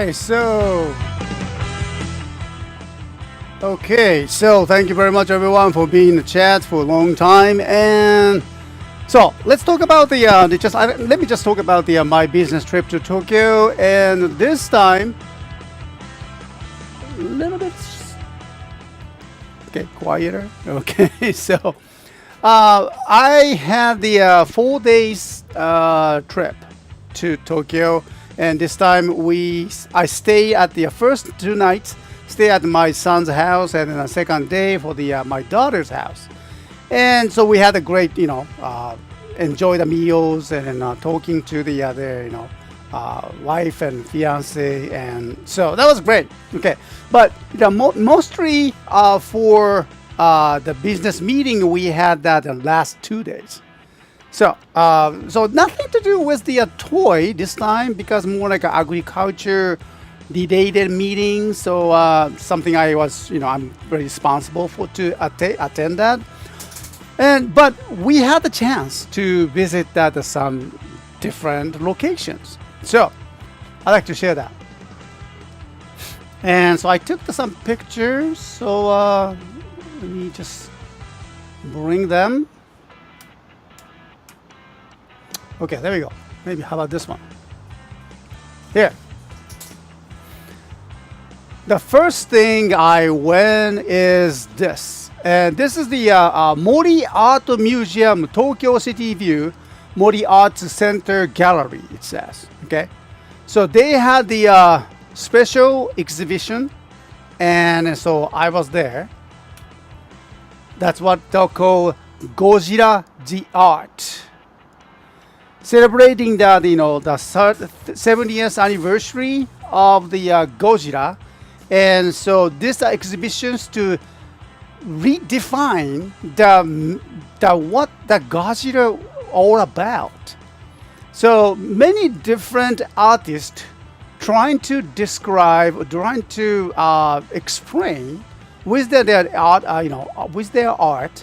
right, so okay, so thank you very much everyone for being in the chat for a long time, and so let's talk about let me just talk about my business trip to Tokyo, and this time a little bit okay quieter. Okay, so I had the 4 days trip to Tokyo, and this time I stay at the first 2 nights stay at my son's house, and then the second day for my daughter's house. And so we had a great enjoy the meals and talking to the other wife and fiance, and so that was great. Okay, but mostly for the business meeting we had that the last 2 days. So, so nothing to do with the toy this time, because more like an agriculture related meeting. So something I was, I'm very responsible for to attend that. But we had the chance to visit some different locations. So I'd like to share that. And so I took some pictures. So let me just bring them. Okay, there we go. Maybe how about this one? Here. The first thing I went is this. And this is the Mori Art Museum, Tokyo City View, Mori Arts Center Gallery, it says. Okay. So they had the special exhibition, and so I was there. That's what they'll call Godzilla the Art. Celebrating the 70th anniversary of the Godzilla, and so this exhibitions to redefine what the Godzilla all about. So many different artists trying to describe, trying to explain with their art, with their art,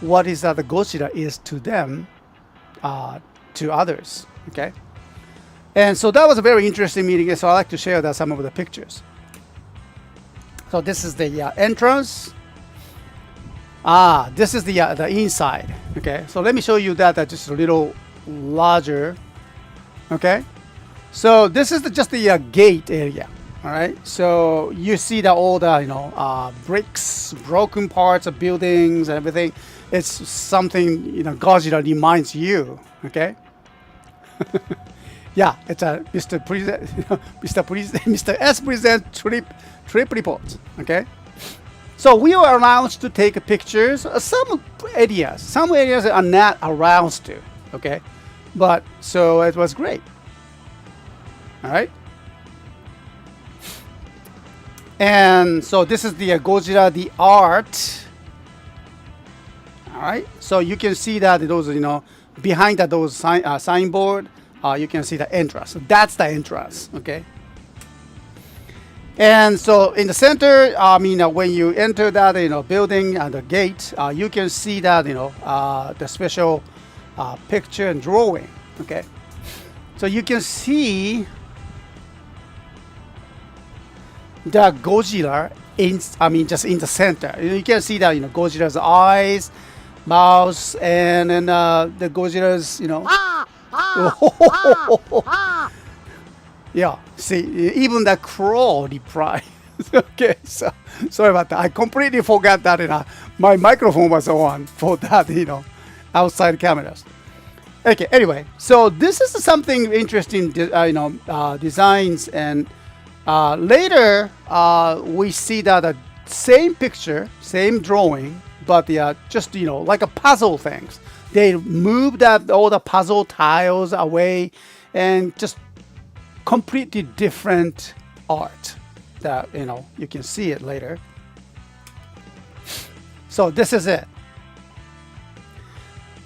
what is that the Godzilla is to them. To others, okay, and so that was a very interesting meeting. So I like to share some of the pictures. So this is the entrance. This is the inside. Okay, so let me show you that just a little larger. Okay, so this is just the gate area. All right, so you see all the bricks, broken parts of buildings and everything. It's something Godzilla reminds you. Okay. Yeah, it's a Mr. President, Mr. S. President trip report. Okay, so we were allowed to take pictures. Some areas are not allowed to. Okay, but so it was great. All right, and so this is the Godzilla the Art. All right, so you can see that those behind those signboard, you can see the entrance. So that's the entrance, okay? And so in the center, when you enter that building and the gate, you can see that the special picture and drawing, okay? So you can see the Godzilla just in the center. You can see that Godzilla's eyes, mouth, and then the Godzilla's, yeah. See, even the crow reply. Okay, so sorry about that. I completely forgot that my microphone was on for that, outside cameras. Okay. Anyway, so this is something interesting, designs, and later we see that the same picture, same drawing. But just like a puzzle things, they moved all the puzzle tiles away, and just completely different art that you can see it later. So this is it.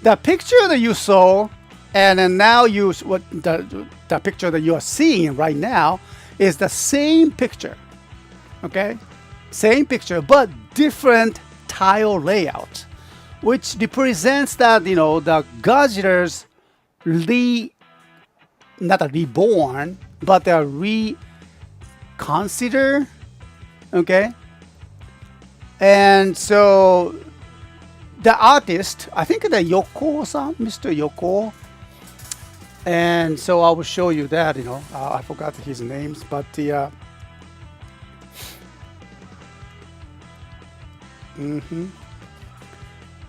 The picture that you saw, and then now the picture that you are seeing right now is the same picture. Okay, same picture, but different tile layout, which represents that the Godzilla's not reborn, but they're consider. Okay. And so the artist, I think the Yoko-san, Mr. Yoko. And so I will show you that, I forgot his names, but the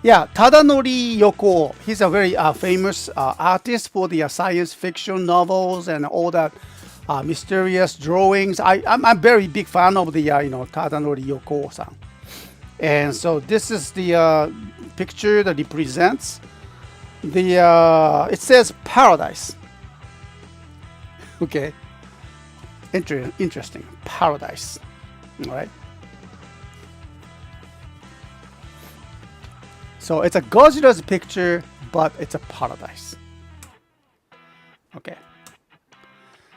yeah, Tadanori Yoko. He's a very famous artist for the science fiction novels and all that mysterious drawings. I'm a very big fan of the Tadanori Yoko-san. And so this is the picture that represents the. It says paradise. Okay. Interesting. Paradise. All right. So it's a Godzilla's picture, but it's a paradise. Okay.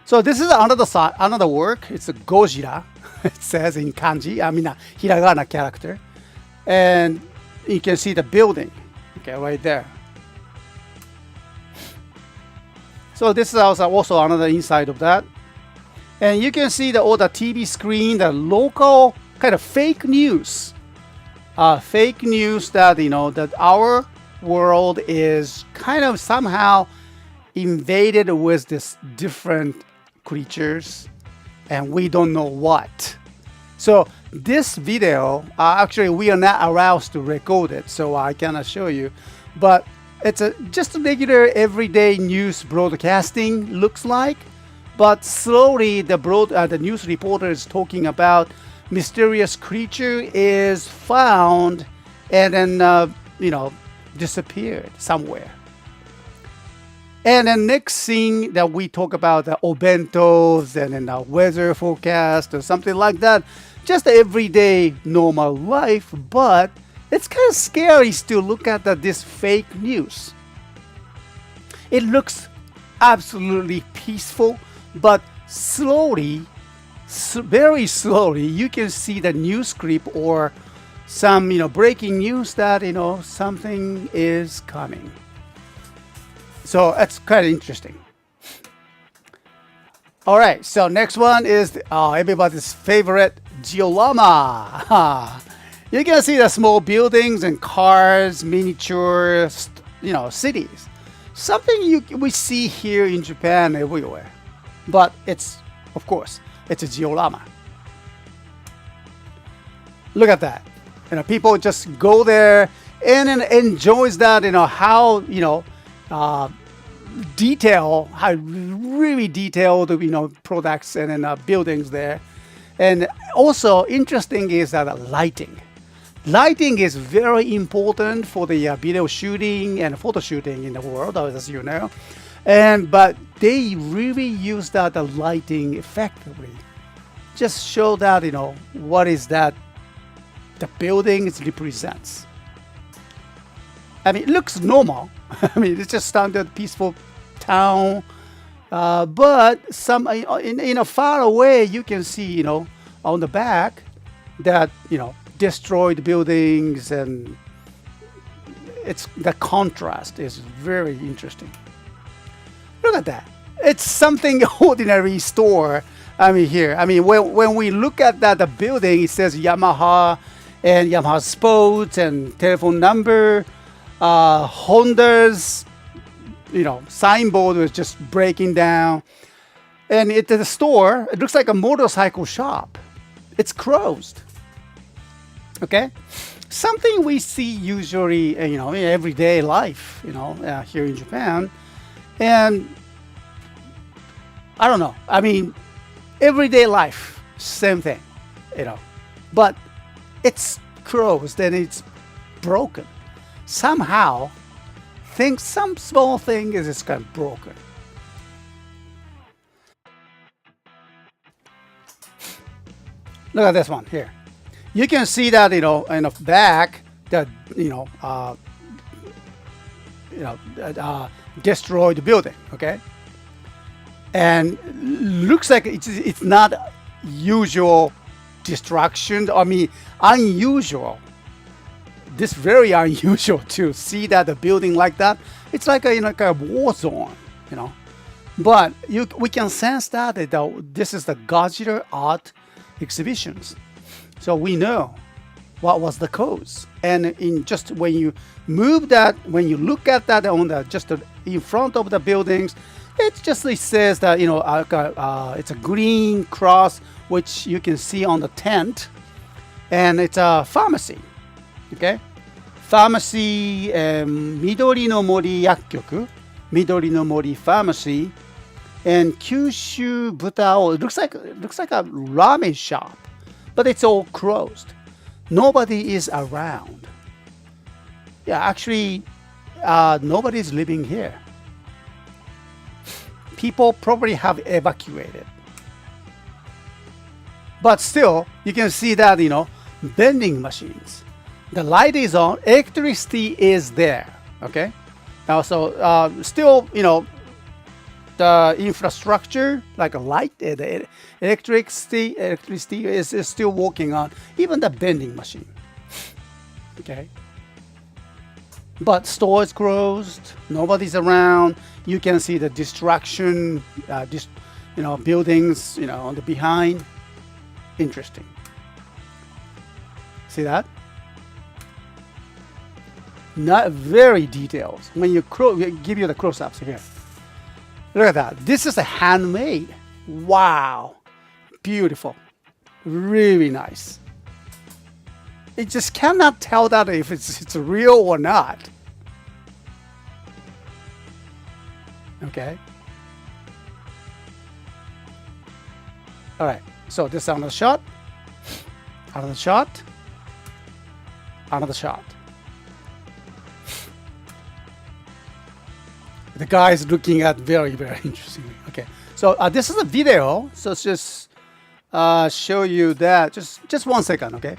So this is another work. It's a Gojira. It says in kanji. I mean, a hiragana character. And you can see the building. Okay, right there. So this is also another inside of that. And you can see all the TV screen, the local kind of fake news. Fake news that that our world is kind of somehow invaded with this different creatures, and we don't know what. So this video, actually, we are not allowed to record it, so I cannot show you. But it's just a regular everyday news broadcasting looks like. But slowly, the news reporter is talking about mysterious creature is found and then disappeared somewhere. And the next thing that we talk about the obentos and then the weather forecast or something like that, just everyday normal life. But it's kind of scary to look at this fake news. It looks absolutely peaceful, but slowly, very slowly, you can see the news clip or some breaking news that something is coming. So that's kind of interesting. All right, so next one is everybody's favorite diorama. You can see the small buildings and cars, miniature cities. Something we see here in Japan everywhere, but it's of course it's a diorama. Look at that. People just go there and enjoys that. How how really detailed products and buildings there. And also interesting is that lighting. Lighting is very important for the video shooting and photo shooting in the world, as you know. But they really use the lighting effectively. Just show that what is that the building represents. I mean, it looks normal. I mean, it's just standard peaceful town. But some far away you can see on the back that destroyed buildings, and it's the contrast is very interesting. Look at that. It's something ordinary store. I mean, here. I mean, when we look at the building, it says Yamaha and Yamaha Sports and telephone number. Honda's, signboard was just breaking down. And at the store, it looks like a motorcycle shop. It's closed. Okay? Something we see usually, in everyday life, here in Japan. And I don't know. I mean, everyday life, same thing, But it's closed and it's broken. Somehow, some small thing is just kind of broken. Look at this one here. You can see that in the back that destroyed the building. Okay, and looks like it's not usual destruction. I mean, unusual. This very unusual to see that the building like that. It's like a war zone, But we can sense that this is the Godzilla art exhibitions. So we know what was the cause. And in just when you move that, when you look at that on the just in front of the buildings, it says that it's a green cross which you can see on the tent, and it's a pharmacy. Okay, pharmacy, Midori no Mori Yakkyoku, Midori no Mori Pharmacy, and Kyushu Butao. It looks like a ramen shop, but it's all closed. Nobody is around. Yeah, actually, nobody's living here. People probably have evacuated. But still, you can see that, vending machines. The light is on, electricity is there. Okay? Now, so still, the infrastructure, like a light, the electricity is still working on, even the vending machine. Okay? But store is closed, nobody's around. You can see the distraction, buildings, on the behind. Interesting. See that? Not very detailed. When you give you the close-ups here. Look at that. This is a handmade. Wow. Beautiful. Really nice. It just cannot tell that if it's real or not. Okay. All right. So this is another shot. Another shot. Another shot. The guy is looking at very, very interestingly. Okay. So this is a video. So let's just show you that. Just 1 second. Okay.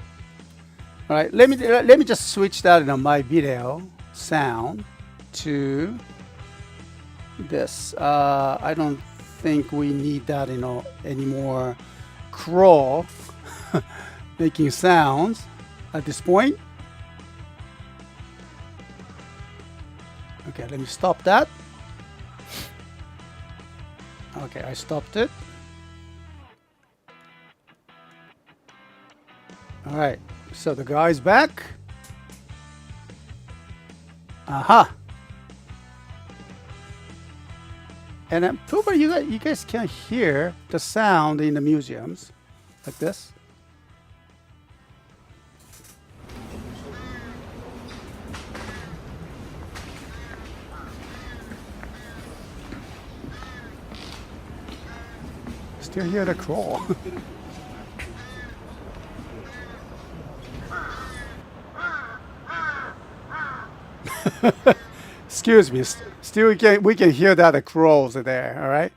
All right, let me just switch that in my video sound to this. I don't think we need that, anymore. Crow making sounds at this point. Okay, let me stop that. Okay, I stopped it. All right. So the guy's back. Aha. And then probably you guys can hear the sound in the museums like this. Still hear the crawl. Excuse me. Still, we can hear that the crows are there. All right.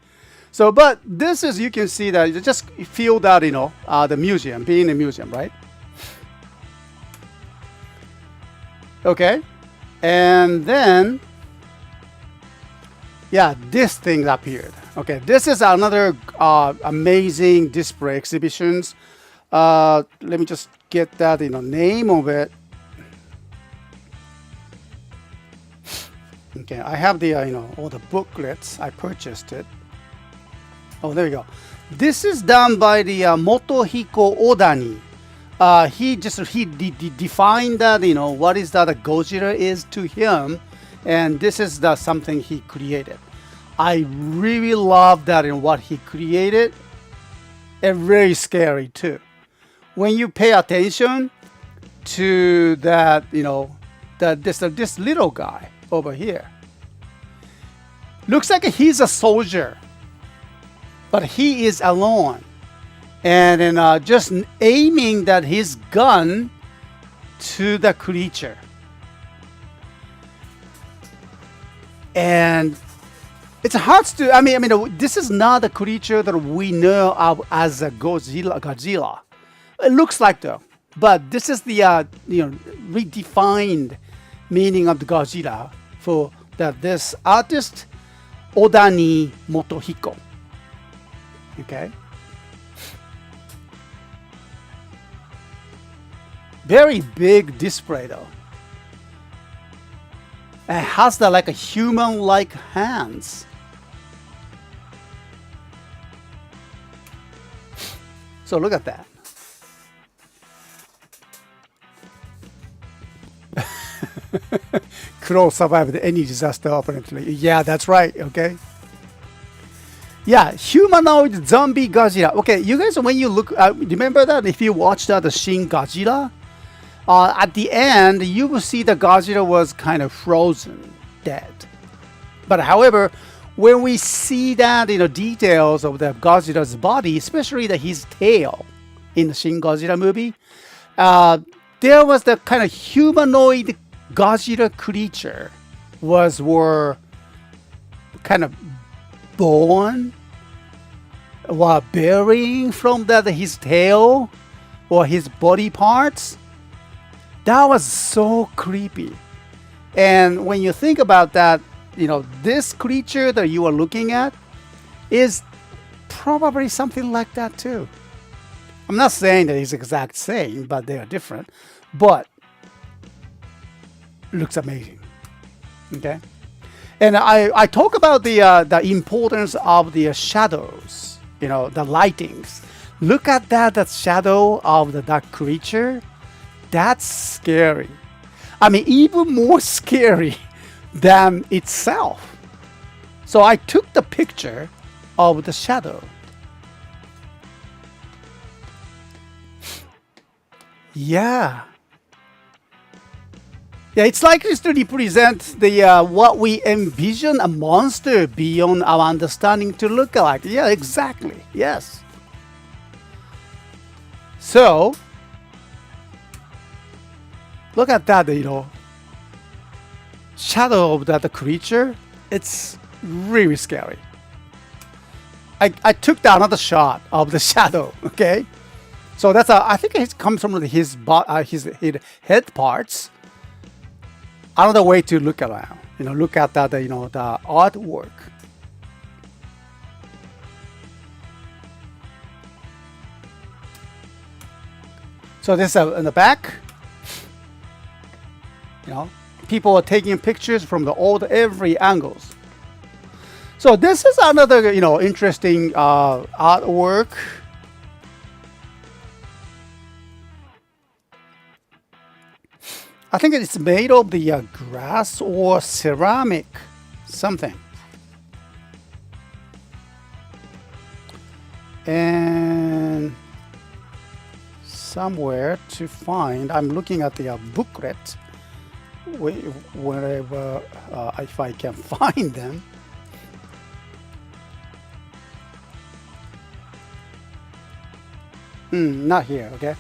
So, but this is, you can see that you just feel that the museum, being a museum, right? Okay, and then yeah, this thing appeared. Okay, this is another amazing display exhibitions. Let me just get that name of it. Okay, I have the all the booklets. I purchased it. Oh, there we go. This is done by the Motohiko Odani. He defined that what is that a Godzilla is to him, and this is the something he created. I really love that in what he created, and very scary too. When you pay attention to that, this little guy over here. Looks like he's a soldier, but he is alone, and then just aiming that his gun to the creature. And it's hard to. I mean, this is not a creature that we know of as a Godzilla. It looks like though, but this is the redefined meaning of the Godzilla for this artist Odani Motohiko. Okay. Very big display though. It has like a human-like hands. So look at that. Crow survived any disaster apparently. Yeah, that's right. Okay. Yeah, humanoid zombie Godzilla. Okay, you guys, when you look, remember that if you watched the Shin Godzilla, at the end you will see the Godzilla was kind of frozen, dead. But however, when we see that details of the Godzilla's body, especially his tail in the Shin Godzilla movie, there was the kind of humanoid Godzilla creature were kind of born while bearing from his tail or his body parts. That was so creepy. And when you think about that, this creature that you are looking at is probably something like that too. I'm not saying that it's exact same, but they are different. But looks amazing. Okay. And I talk about the importance of the shadows, the lightings. Look at that shadow of that creature. That's scary. I mean, even more scary than itself. So I took the picture of the shadow. Yeah. Yeah, it's likely to represent the what we envision a monster beyond our understanding to look like. Yeah, exactly. Yes. So, look at that, shadow of that creature. It's really scary. I took another shot of the shadow. Okay, so that's I think it comes from his head parts. Another way to look around, look at that, the artwork. So this in the back, people are taking pictures from every angles. So this is another, interesting artwork. I think it's made of the grass or ceramic, something. And somewhere to find, I'm looking at the booklet, wherever, if I can find them. Not here, okay?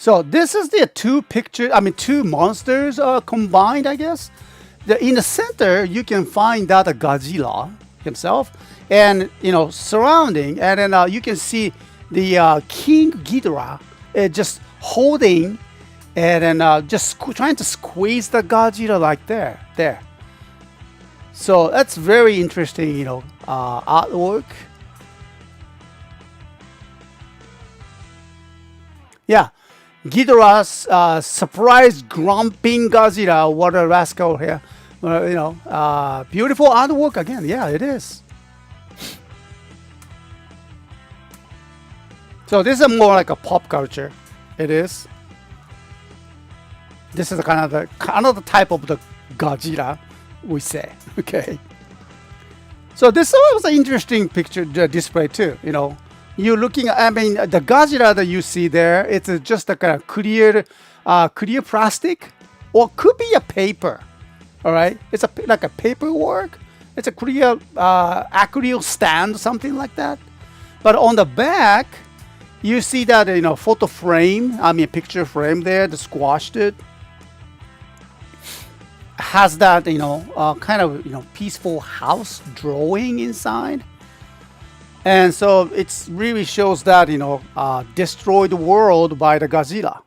So this is the two monsters combined, I guess. In the center, you can find that Godzilla himself, and surrounding, and then you can see the King Ghidorah just holding, and then just trying to squeeze the Godzilla like there. So that's very interesting, artwork. Yeah. Ghidorah's surprise grumping Godzilla. What a rascal here. Beautiful artwork again. Yeah, it is. So this is more like a pop culture. It is. This is kind of another type of the Godzilla, we say. Okay. So this was an interesting picture display too. You're looking at, the Godzilla that you see there, it's just a kind of clear plastic, or could be a paper. All right, it's like a paperwork. It's a clear acrylic stand, something like that. But on the back, you see that photo frame. Picture frame there, the squashed it. Has that kind of peaceful house drawing inside. And so it really shows that, destroyed world by the Godzilla.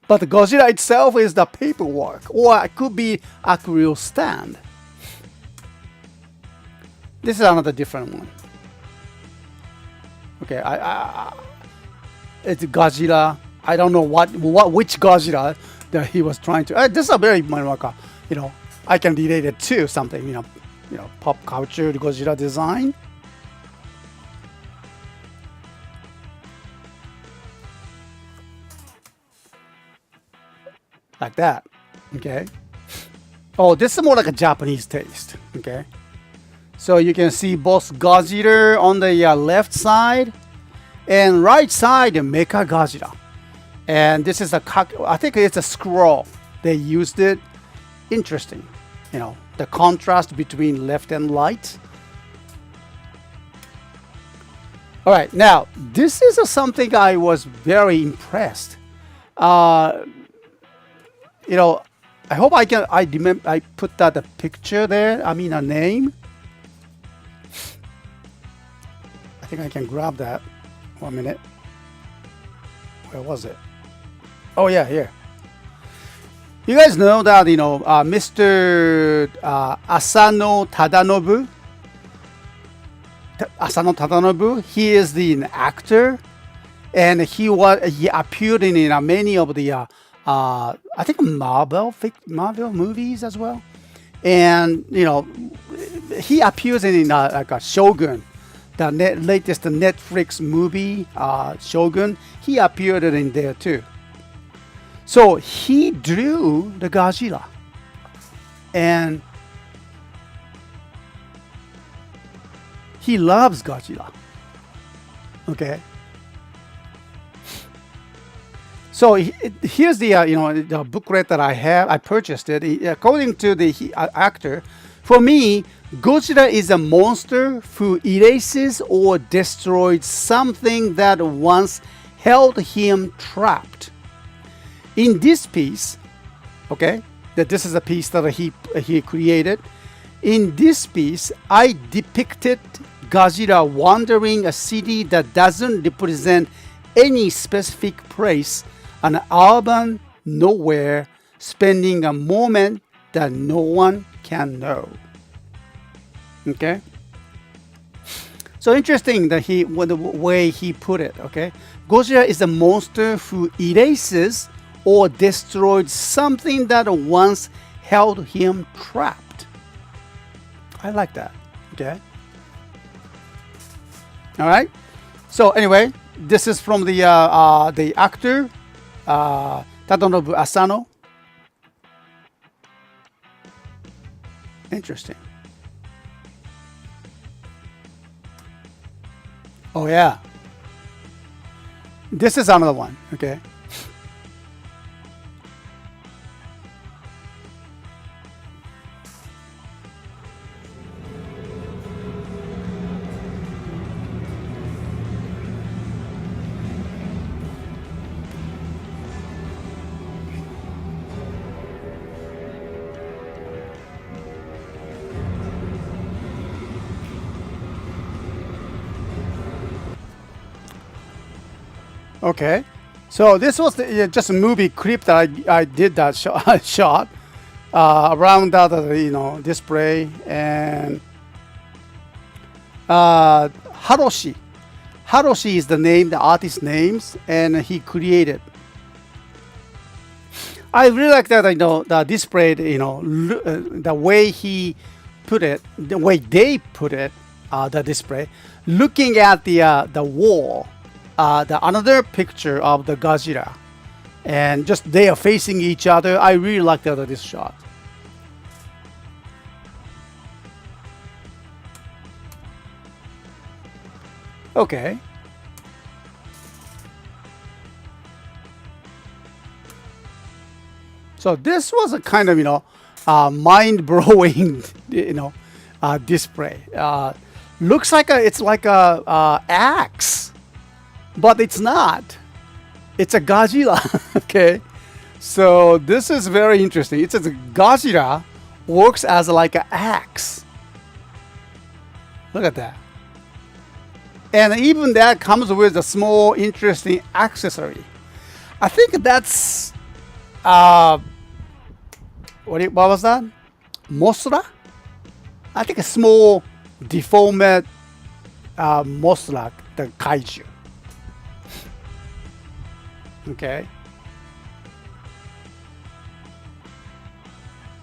But the Godzilla itself is the paperwork, or it could be acrylic stand. This is another different one. Okay, it's Godzilla. I don't know which Godzilla that he was trying to. This is a very I can relate it to something, pop culture Godzilla design. like that. Okay. Oh, this is more like a Japanese taste. Okay. So you can see both Godzilla on the left side and right side Mecha Godzilla. And this is I think it's a scroll. They used it. Interesting. You know, the contrast between left and right. All right, now this is something I was very impressed. You know, I hope I put that a picture there. I mean a name. I think I can grab that. 1 minute. Where was it? Oh yeah, here. You guys know that Mr. Asano Tadanobu. Asano Tadanobu. He is the actor, and he appeared in many of the I think Marvel movies as well, and he appears in like a Shogun, the latest Netflix movie Shogun. He appeared in there too. So he drew the Godzilla, and he loves Godzilla. Okay. So here's the the booklet that I have. I purchased it. According to the actor, for me, Godzilla is a monster who erases or destroys something that once held him trapped. In this piece, okay, that this is a piece that he created. In this piece, I depicted Godzilla wandering a city that doesn't represent any specific place, an urban nowhere, spending a moment that no one can know. Okay. So interesting that the way he put it. Okay, Godzilla is a monster who erases or destroyed something that once held him trapped. I like that. Okay. All right. So anyway, this is from the actor Tadanobu Asano. Interesting. Oh yeah. This is another one. Okay. Okay, so this was just a movie clip that I did that shot around that display, and Haroshi is the name, the artist names, and he created. I really like that the display, the way he put it, the way they put it, the display, looking at the wall. Another picture of the Godzilla, and just they are facing each other. I really like this shot. Okay. So this was a kind of mind-blowing display. Looks like it's like a axe. But it's not. It's a Godzilla. Okay. So this is very interesting. It says Godzilla works as like an axe. Look at that. And even that comes with a small interesting accessory. I think that's what was that? Mothra? I think a small deformed Mothra, the kaiju. Okay.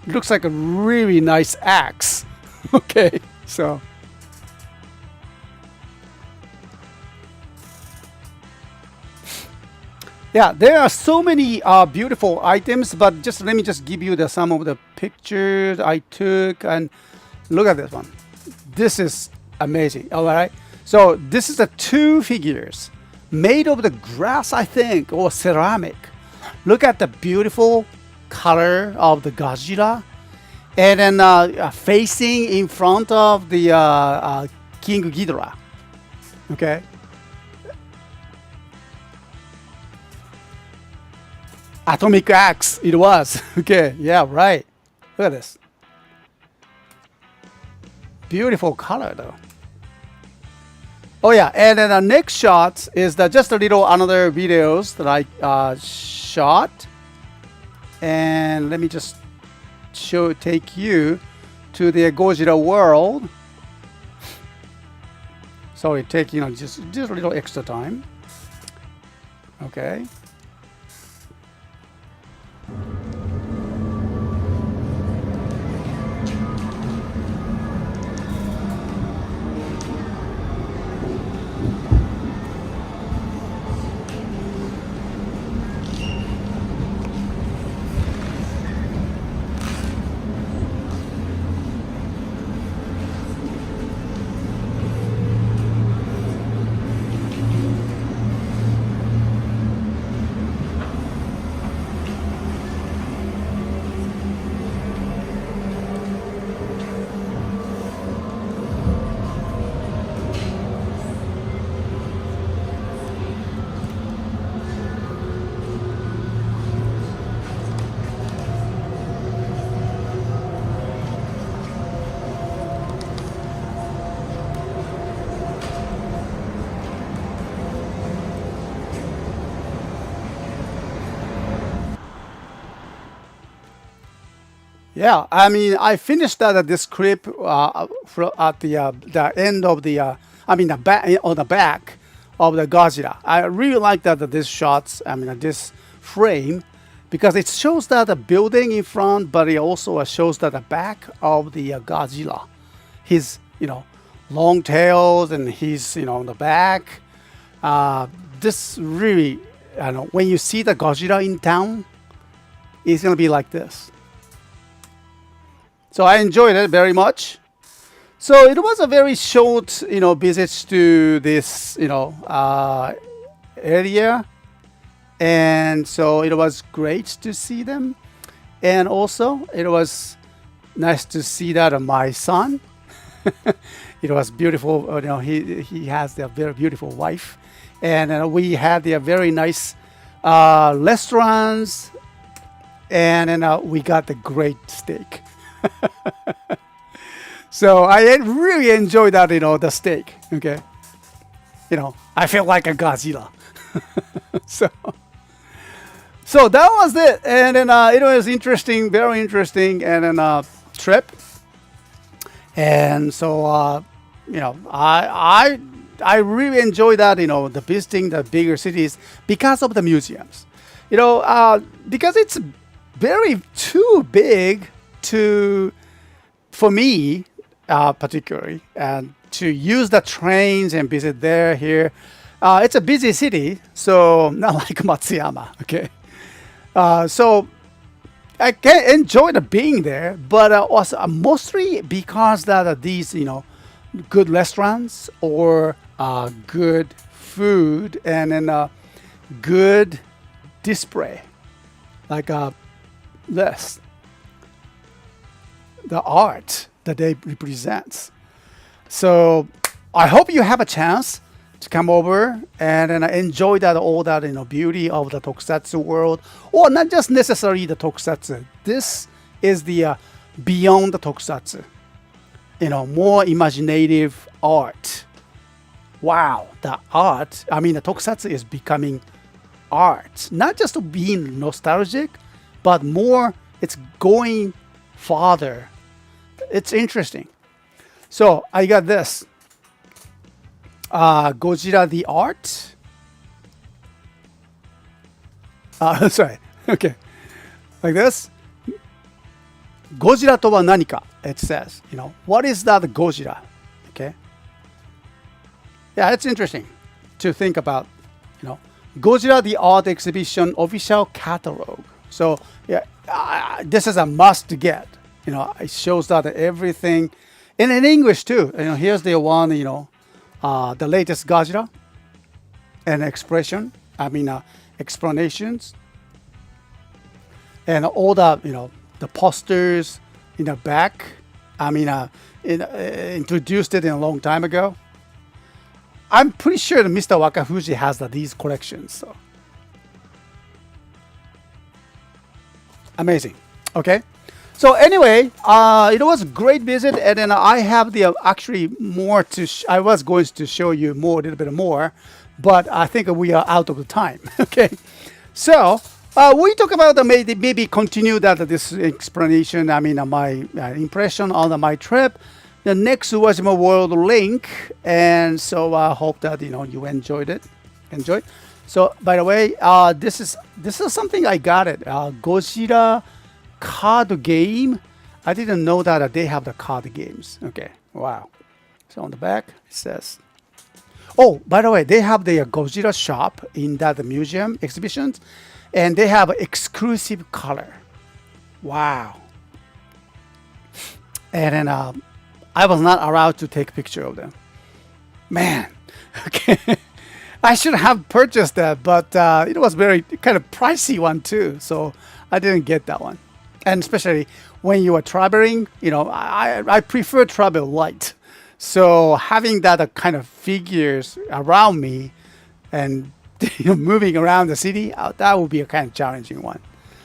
Looks like a really nice axe. Okay, so. Yeah, there are so many beautiful items, but just let me just give you some of the pictures I took, and look at this one. This is amazing. All right, so this is the two figures made of the grass, I think, or ceramic. Look at the beautiful color of the Godzilla, and then facing in front of the King Ghidorah. Okay. Atomic Axe, it was. Okay, yeah, right. Look at this. Beautiful color, though. Oh, yeah, and then the next shot is just a little another videos that I shot. And let me just take you to the Godzilla world. Sorry, take, just a little extra time. Okay. Yeah, I mean, I finished this clip at the end of the back on the back of the Godzilla. I really like this shots. I mean, this frame, because it shows that the building in front, but it also shows that the back of the Godzilla, his long tails and his on the back. This really, I know, when you see the Godzilla in town, it's gonna be like this. So I enjoyed it very much. So it was a very short, visit to this, area, and so it was great to see them, and also it was nice to see that my son. It was beautiful. He has a very beautiful wife, and we had a very nice restaurants, and then we got the great steak. So I really enjoyed that, the steak. Okay, I feel like a Godzilla. so that was it, and then it was interesting, very interesting, and then trip. And so I really enjoy that, the visiting the bigger cities because of the museums, because it's very too big for me, particularly, and to use the trains and visit here. It's a busy city, so not like Matsuyama. Okay, so I can enjoy being there, but also mostly because that these good restaurants or good food, and then good display like this. The art that they represent. So I hope you have a chance to come over and enjoy all that beauty of the tokusatsu world, or not just necessarily the tokusatsu. This is the beyond the tokusatsu, more imaginative art. Wow, the art. I mean, the tokusatsu is becoming art, not just being nostalgic, but more. It's going farther. It's interesting. So I got this Godzilla the art. Sorry. Okay. Like this. Godzilla to wa nanika? It says, what is that Godzilla? Okay. Yeah, it's interesting to think about, Godzilla the Art Exhibition official catalog. So yeah, this is a must to get. It shows that everything, and in English too. Here's the one. The latest Godzilla and explanations, and all the posters in the back. Introduced it in a long time ago. I'm pretty sure that Mr. Wakafuji has these collections. So. Amazing. Okay. So anyway, it was a great visit, and then I have actually more to. I was going to show you a little bit more, but I think we are out of the time. Okay. So we talk about maybe continue this explanation. My impression on my trip. The next Uwajima World link, and so I hope that you enjoyed it. So by the way, this is something I got it. Godzilla card game. I didn't know that they have the card games. Okay, wow. So on the back it says. Oh, by the way, they have the Godzilla shop in that museum exhibitions, and they have exclusive color. Wow. And then I was not allowed to take a picture of them. Man, okay. I should have purchased that, but it was very kind of pricey one too, so I didn't get that one. And especially when you are traveling, I prefer travel light. So having that kind of figures around me and moving around the city, that would be a kind of challenging one.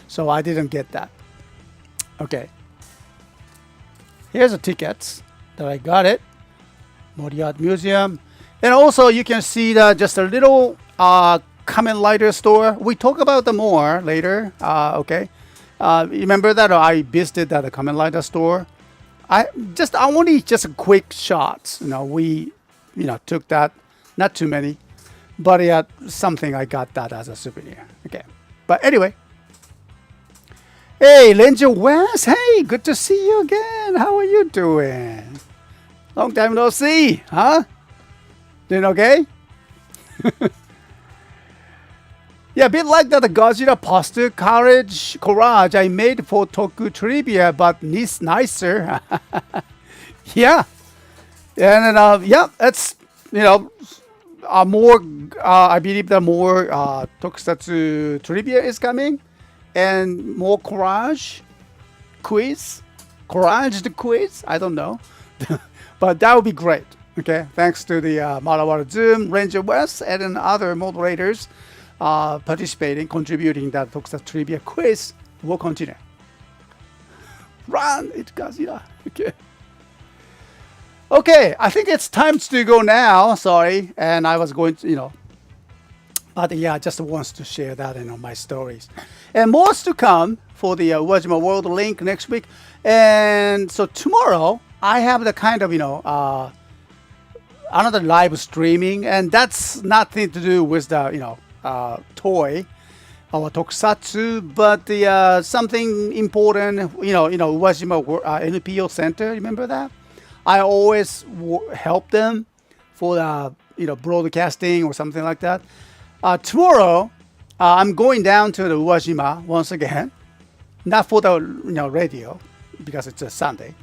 So I didn't get that. Okay. Here's the tickets that I got it. Mori Art Museum. And also you can see just a little Kamen Rider store. We talk about them more later. Okay. Remember that I visited the Kamen Rider store. I only just quick shots. We took that, not too many, but yeah, something I got that as a souvenir. Okay. But anyway. Hey, Ranger West. Hey, good to see you again. How are you doing? Long time no see, huh? Doing okay? Yeah, a bit like that Godzilla poster collage I made for Toku Trivia, but nicer. Yeah. And then, yeah, that's, more, I believe that more tokusatsu trivia is coming. And more collage quiz. I don't know. But that would be great. Okay. Thanks to the Marawara Zoom, Ranger West, and then other moderators participating, contributing that tokusatsu trivia quiz. Will continue. Run, it's Godzilla. Okay. Okay, I think it's time to go now. Sorry. And I was going to, but yeah, just wants to share that in my stories. And more to come for the Uwajima World link next week. And so tomorrow, I have the kind of, another live streaming. And that's nothing to do with the, toy or tokusatsu, but the something important, Uwajima NPO Center. Remember that? I always help them for the, broadcasting or something like that. Tomorrow, I'm going down to the Uwajima once again, not for the radio because it's a Sunday.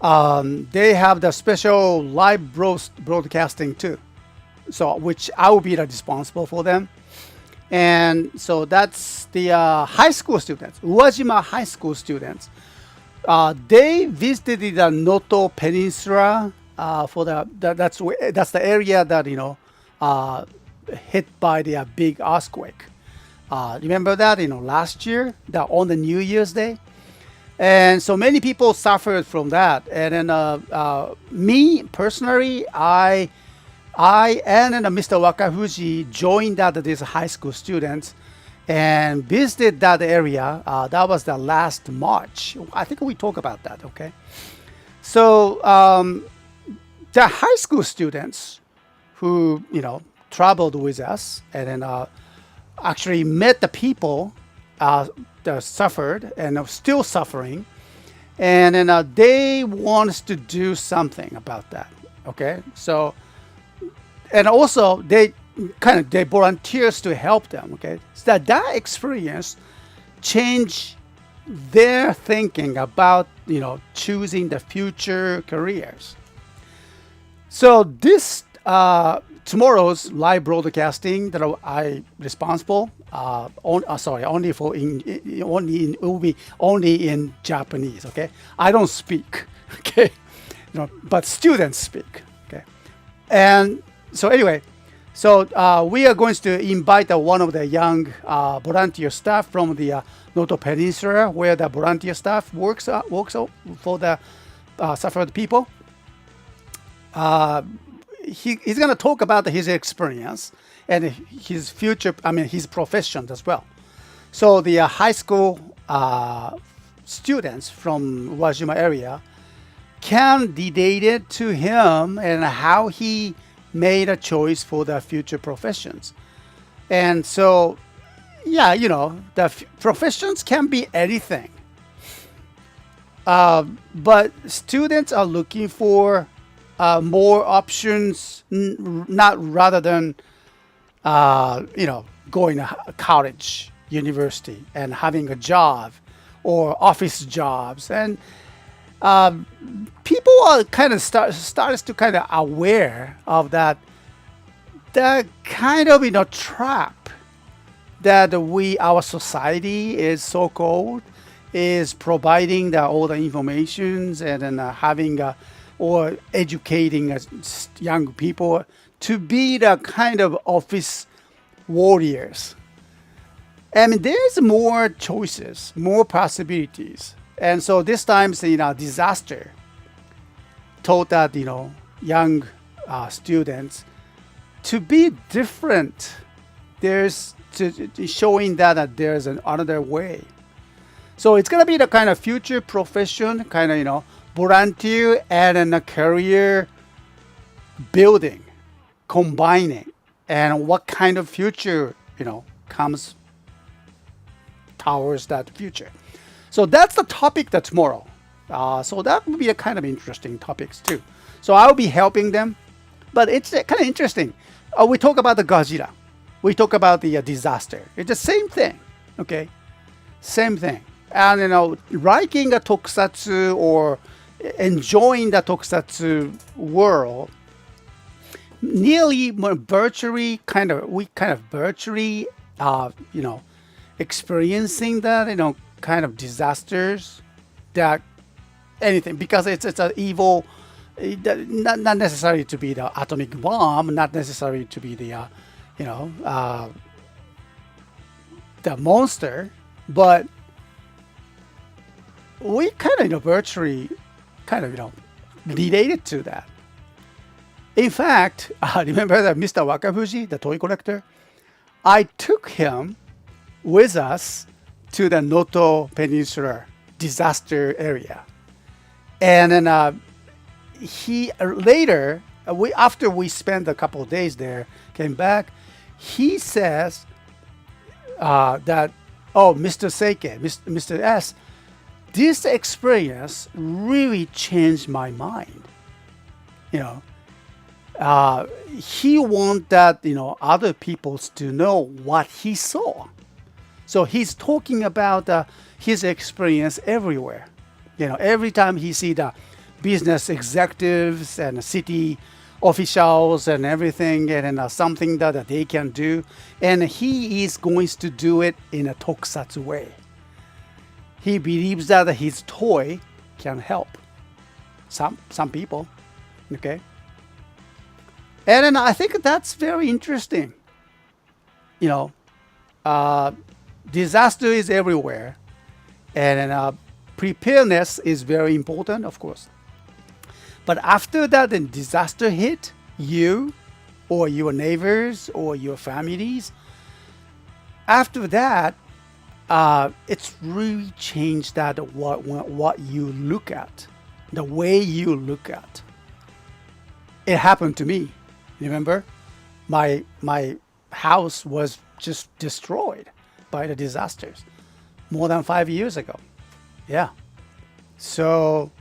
They have the special live broadcasting too, so which I will be responsible for them. And so that's the high school students, Uwajima high school students. They visited the Noto Peninsula for that's the area that hit by the big earthquake. Remember that last year, on the New Year's Day, and so many people suffered from that. And then me personally, I and Mr. Wakafuji joined these high school students and visited that area. That was the last March. I think we talk about that. Okay, so the high school students who traveled with us and then actually met the people that suffered and are still suffering, and then they want us to do something about that. Okay, so and also they kind of they volunteers to help them. Okay, so that experience change their thinking about choosing the future careers. So this tomorrow's live broadcasting that I responsible only for it will be only in Japanese. Okay, I don't speak. Okay, but students speak. Okay, and so anyway. So we are going to invite one of the young volunteer staff from the Noto Peninsula, where the volunteer staff works for the suffered people. He's going to talk about his experience and his future, his profession as well. So the high school students from Wajima area can relate it to him and how he made a choice for the future professions. And so, yeah, the professions can be anything. But students are looking for more options, not rather than, going to college, university, and having a job or office jobs. And people are kind of starts to kind of aware of that kind of trap that our society is so-called is providing all the informations and then having or educating young people to be the kind of office warriors. There's more choices, more possibilities. And so this time, disaster taught that, young students to be different. There's showing that there's another way. So it's going to be the kind of future profession, kind of, volunteer and then a career building, combining, and what kind of future, comes towards that future. So that's the topic that's tomorrow. So that will be a kind of interesting topics too. So I'll be helping them, but it's kind of interesting. We talk about the Godzilla. We talk about the disaster. It's the same thing, okay? Same thing. And liking a tokusatsu or enjoying the tokusatsu world, nearly virtually virtually, experiencing that, kind of disasters, that anything, because it's an evil, not necessarily to be the atomic bomb, not necessarily to be the the monster, but we kind of virtually related to that. In fact, remember that Mr. Wakafuji, the toy collector, I took him with us to the Noto Peninsula disaster area. And then he later, after we spent a couple of days there, came back, he says that, Mr. Seike, Mr. S, this experience really changed my mind. He wants that, other people to know what he saw. So he's talking about his experience everywhere. Every time he see the business executives and city officials and everything, and something that they can do, and he is going to do it in a tokusatsu way. He believes that his toy can help some people, okay? And then I think that's very interesting. Disaster is everywhere, and preparedness is very important, of course. But after that, the disaster hit you, or your neighbors, or your families. After that, it's really changed that what you look at, the way you look at. It happened to me. Remember, my house was just destroyed by the disasters more than 5 years ago. Yeah. So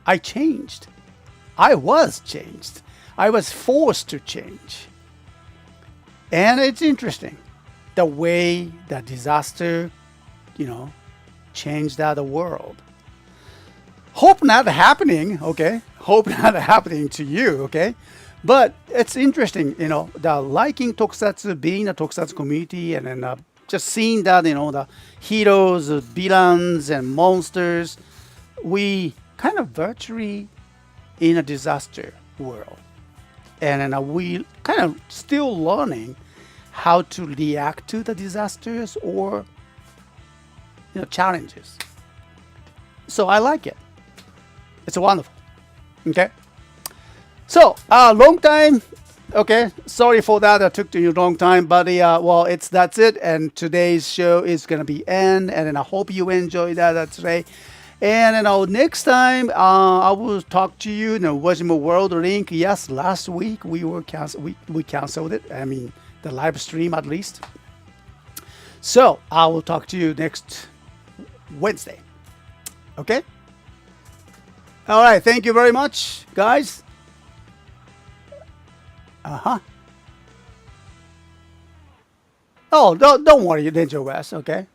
I changed. I was changed. I was forced to change. And it's interesting the way that disaster, you know, changed the world. Hope not happening, okay? Hope not happening to you, okay? But it's interesting, you know, the liking tokusatsu, being a tokusatsu community, and then just seeing that, you know, the heroes, villains, and monsters, we kind of virtually in a disaster world. And then we kind of still learning how to react to the disasters or, you know, challenges. So I like it. It's wonderful. Okay. So long time. Okay. Sorry for that. It took you a long time, but well, that's it. And today's show is gonna be end. And then I hope you enjoyed that today. And then next time I will talk to you. You know, Wajima World link. Yes, last week we canceled it. I mean, the live stream at least. So I will talk to you next Wednesday. Okay. All right. Thank you very much, guys. Oh, don't worry, Danger West. Okay.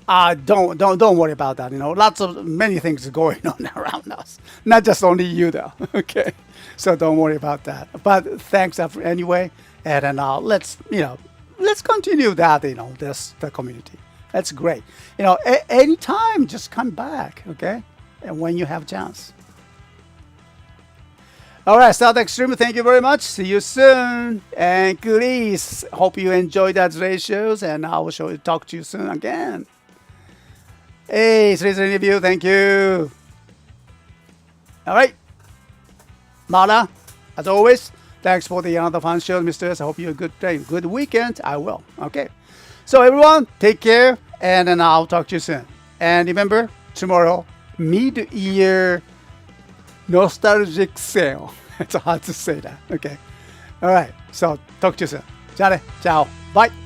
Don't worry about that. You know, many things going on around us. Not just only you though. Okay. So don't worry about that. But thanks anyway. And then let's continue that. You know, the community. That's great. You know, anytime, just come back. Okay. And when you have a chance. All right, Start Extreme, thank you very much. See you soon. And please, hope you enjoyed that today's shows, and I will talk to you soon again. Hey, today's review, thank you. All right. Mara, as always, thanks for the another fun show, Mr. I hope you have a good day, good weekend. I will. Okay. So everyone, take care, and then I'll talk to you soon. And remember, tomorrow, mid-year nostalgic sale. It's hard to say that. Okay. All right. So talk to you soon. じゃあね。Ciao. Bye.